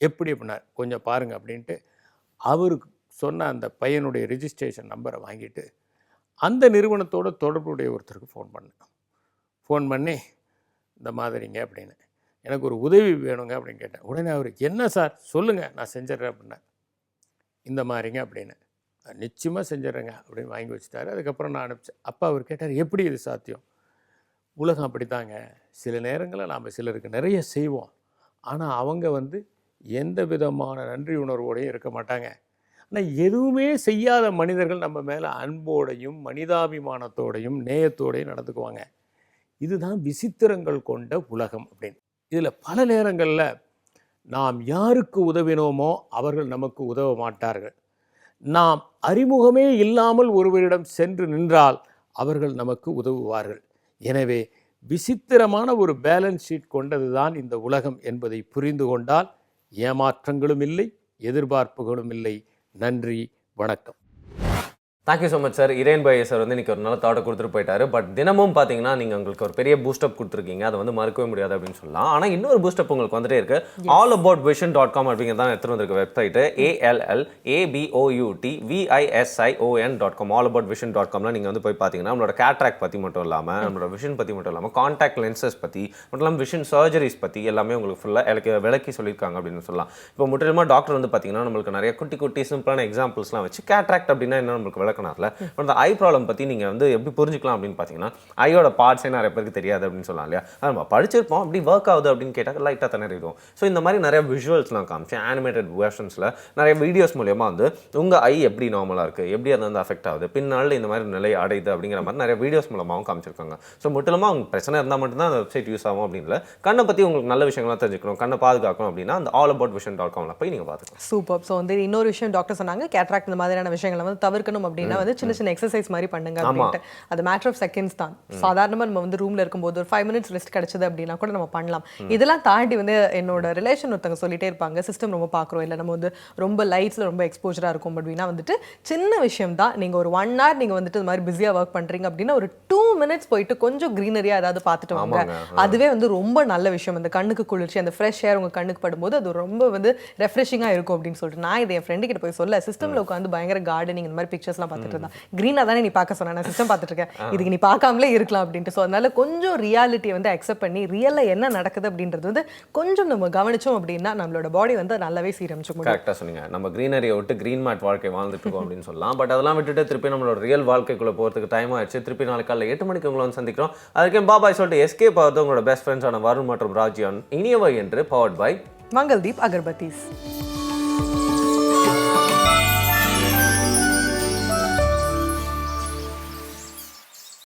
எப்படி அப்படின்னா கொஞ்சம் பாருங்கள் அப்படின்ட்டு அவருக்கு சொன்ன அந்த பையனுடைய ரிஜிஸ்ட்ரேஷன் நம்பரை வாங்கிட்டு அந்த நிறுவனத்தோட தொடர்புடைய ஒருத்தருக்கு ஃபோன் பண்ணேன். ஃபோன் பண்ணி இந்த மாதிரிங்க அப்படின்னு, எனக்கு ஒரு உதவி வேணுங்க அப்படின்னு கேட்டேன். உடனே அவர், என்ன சார் சொல்லுங்கள், நான் செஞ்சிடறேன் அப்படின்னேன். இந்த மாதிரிங்க அப்படின்னு, நிச்சயமாக செஞ்சிடறேங்க அப்படின்னு வாங்கி வச்சுட்டாரு. அதுக்கப்புறம் நான் அனுப்பிச்சேன். அப்போ அவர் கேட்டார், எப்படி இது சாத்தியம்? உலகம் அப்படித்தாங்க, சில நேரங்களில் நாம் சிலருக்கு நிறைய செய்வோம், ஆனால் அவங்க வந்து எந்த விதமான நன்றி உணர்வோடையும் இருக்க மாட்டாங்க. ஆனால் எதுவுமே செய்யாத மனிதர்கள் நம்ம மேலே அன்போடையும் மனிதாபிமானத்தோடையும் நேயத்தோடையும் நடந்துக்குவாங்க. இதுதான் விசித்திரங்கள் கொண்ட உலகம் அப்படின்னு. இதில் பல நேரங்களில் நாம் யாருக்கு உதவினோமோ அவர்கள் நமக்கு உதவ மாட்டார்கள். நாம் அறிமுகமே இல்லாமல் ஒருவரிடம் சென்று நின்றால் அவர்கள் நமக்கு உதவுவார்கள். எனவே விசித்திரமான ஒரு பேலன்ஸ் ஷீட் கொண்டது தான் இந்த உலகம் என்பதை புரிந்து கொண்டால் ஏமாற்றங்களும் இல்லை, எதிர்பார்ப்புகளும் இல்லை. நன்றி, வணக்கம். Thank you so much sir. இரேன் பாய் சார் வந்து இன்றைக்கி ஒரு நல்ல தாட்டை கொடுத்துட்டு போயிட்டாரு. பட் தினமும் பார்த்தீங்கன்னா நீங்கள் உங்களுக்கு ஒரு பெரிய பூஸ்டப் கொடுத்துருக்கீங்க, அதை வந்து மறக்கவே முடியாது அப்படின்னு சொல்லலாம். ஆனால் இன்னொரு பூஸ்டப் உங்களுக்கு வந்துட்டே இருக்கு. allaboutvision.com அப்படிங்கிறது தான் எடுத்துகிட்டு வந்திருக்க வெப்சைட்டு. ALLABOUTVISION.com allaboutvision.comல நீங்கள் வந்து போய் பார்த்தீங்கன்னா நம்மளோட கேட்ராக்ட் பற்றி மட்டும் இல்லாமல், நம்மளோட விஷன் பற்றி மட்டும் இல்லாமல், கான்டாக்ட் லென்சஸ் பற்றி மட்டும் இல்லாமல், விஷன் சர்ஜரிஸ் பற்றி எல்லாமே உங்களுக்கு ஃபுல்லாக விளக்கி சொல்லியிருக்காங்க அப்படின்னு சொல்லலாம். இப்போ முற்றிலுமாக டாக்டர் வந்து பார்த்தீங்கன்னா நம்மளுக்கு நிறைய குட்டி குட்டி சிம்பிளான எக்ஸாம்பிள்ஸ்லாம் வச்சு கேட்ராக்ட் அப்படின்னா என்ன நம்மளுக்கு விளக்கனார்ல. அந்த ஐ ப்ராப்ளம் பற்றி நீங்கள் வந்து எப்படி புரிஞ்சுக்கலாம் அப்படின்னு பார்த்தீங்கன்னா, ஐயோட பார்ட்ஸே நிறைய பேருக்கு தெரியாது அப்படின்னு சொல்லலாம் இல்லையா. நம்ம படிச்சிருப்போம், அப்படி ஒர்க் ஆகுது அப்படின்னு கேட்டால் லைட்டாக தானே இருக்கும். ஸோ இந்த மாதிரி நிறைய விஷுவல்ஸ்லாம் காமிச்சு ஆனிமேட்டட் வெர்ஷன்ஸில் நிறைய வீடியோஸ் மூலமா வந்து உங்கள் ஐ எப்படி நார்மலாக இருக்குது, எப்படி அது வந்து அஃபெக்ட் ஆகுது, பின்னால் இந்த மாதிரி நிலை அடையுது அப்படிங்கிற மாதிரி நிறைய வீடியோஸ் மூலமாகவும் காமிச்சிருக்காங்க. ஸோ முற்றிலுமாக அவங்க பிரச்சனை இருந்தால் மட்டும்தான் அந்த வெப்சைட் யூஸ் ஆகும் அப்படின்னு இல்லை. கண்ணை பற்றி உங்களுக்கு நல்ல விஷயங்கள்லாம் தெரிஞ்சுக்கணும், கண்ணை பாதுகாக்கணும் அப்படின்னா அந்த allaboutvision.comல போய் நீங்கள் பார்த்துக்கலாம். சூப்பர். ஸோ வந்து இன்னொரு விஷயம் டாக்டர் சொன்னாங்க, கேட்ராக்ட் இந்த மாதிரியான விஷயங்களை வந்து தவிர்க்கணும் அப்படின்னா வந்து சின்ன சின்ன எக்ஸசைஸ் மாதிரி பண்ணுங்க அப்படின்ட்டு. அது மேட்டர் ஆஃப் செகண்ட்ஸ் தான். சாதாரணமாக நம்ம வந்து ரூம்ல இருக்கும்போது ஒரு 5 minutes ரெஸ்ட் கிடைச்சது அப்படின்னா கூட நம்ம பண்ணலாம். இதெல்லாம் தாண்டி வந்து என்னோட ரிலேஷன் ஒருத்தவங்க சொல்லிட்டே இருப்பாங்க, சிஸ்டம் ரொம்ப பார்க்குறோம், இல்லை நம்ம வந்து ரொம்ப லைட்ஸில் ரொம்ப எக்ஸ்போஜராக இருக்கும் அப்படின்னா வந்துட்டு சின்ன விஷயம் தான். நீங்கள் ஒரு 1 hour நீங்கள் வந்துட்டு இந்த மாதிரி பிஸியாக ஒர்க் பண்ணுறீங்க அப்படின்னா ஒரு 2 minutes போயிட்டு கொஞ்சம் க்ரீனரியாக ஏதாவது பார்த்துட்டு வாங்க. அதுவே வந்து ரொம்ப நல்ல விஷயம். அந்த கண்ணுக்கு குளிர்ச்சி, அந்த ஃப்ரெஷ் ஏர் உங்கள் கண்ணுக்கு படும்போது அது ரொம்ப வந்து ரெஃப்ரெஷிங்காக இருக்கும் அப்படின்னு சொல்லிட்டு நான் இதை என் ஃப்ரெண்டு கிட்ட போய் சொல்ல, சிஸ்டமில் உட்காந்து பயங்கர கார்டனிங் இந்த மாதிரி பிக்சர்ஸ்லாம் பார்த்துட்டு இருந்தா. க்ரீனாக தானே நீ பார்க்க சொன்ன, நான் சிஸ்டம் பார்த்துட்டு இருக்கேன், இதுக்கு நீ பார்க்காமலே இருக்கலாம் அப்படின்ட்டு. ஸோ அதனால கொஞ்சம் ரியாலிட்டியை வந்து அக்செப்ட் பண்ணி ரியலில் என்ன நடக்குது அப்படின்றது வந்து கொஞ்சம் நம்ம கவனிச்சோம் அப்படின்னா நம்மளோட பாடி வந்து நல்லாவே சீரமைச்சு முடியும். கரெக்டாக சொன்னீங்க. நம்ம க்ரீனரியை விட்டு க்ரீன் மேட் வாழ்க்கை வாழ்ந்துட்டு இருக்கோம் அப்படின்னு சொல்லலாம். பட் அதெல்லாம் விட்டுட்டு திருப்பி நம்மளோட ரியல் வாழ்க்கைக்குள்ளே போகிறதுக்கு டைம் ஆயிடுச்சு. திருப்பி நாளைக்கு காலையில் 8 மணிக்கு உங்களை வந்து சந்திக்கிறோம். அதுக்கே பாபாய் சொல்லிட்டு எஸ்கேப் ஆகுது உங்களோட பெஸ்ட் ஃப்ரெண்ட்ஸான வருண் மற்றும் ராஜியான். இனியவை என்று பவர்ட் பை மங்கள்தீப் அகர்பத்தீஸ்.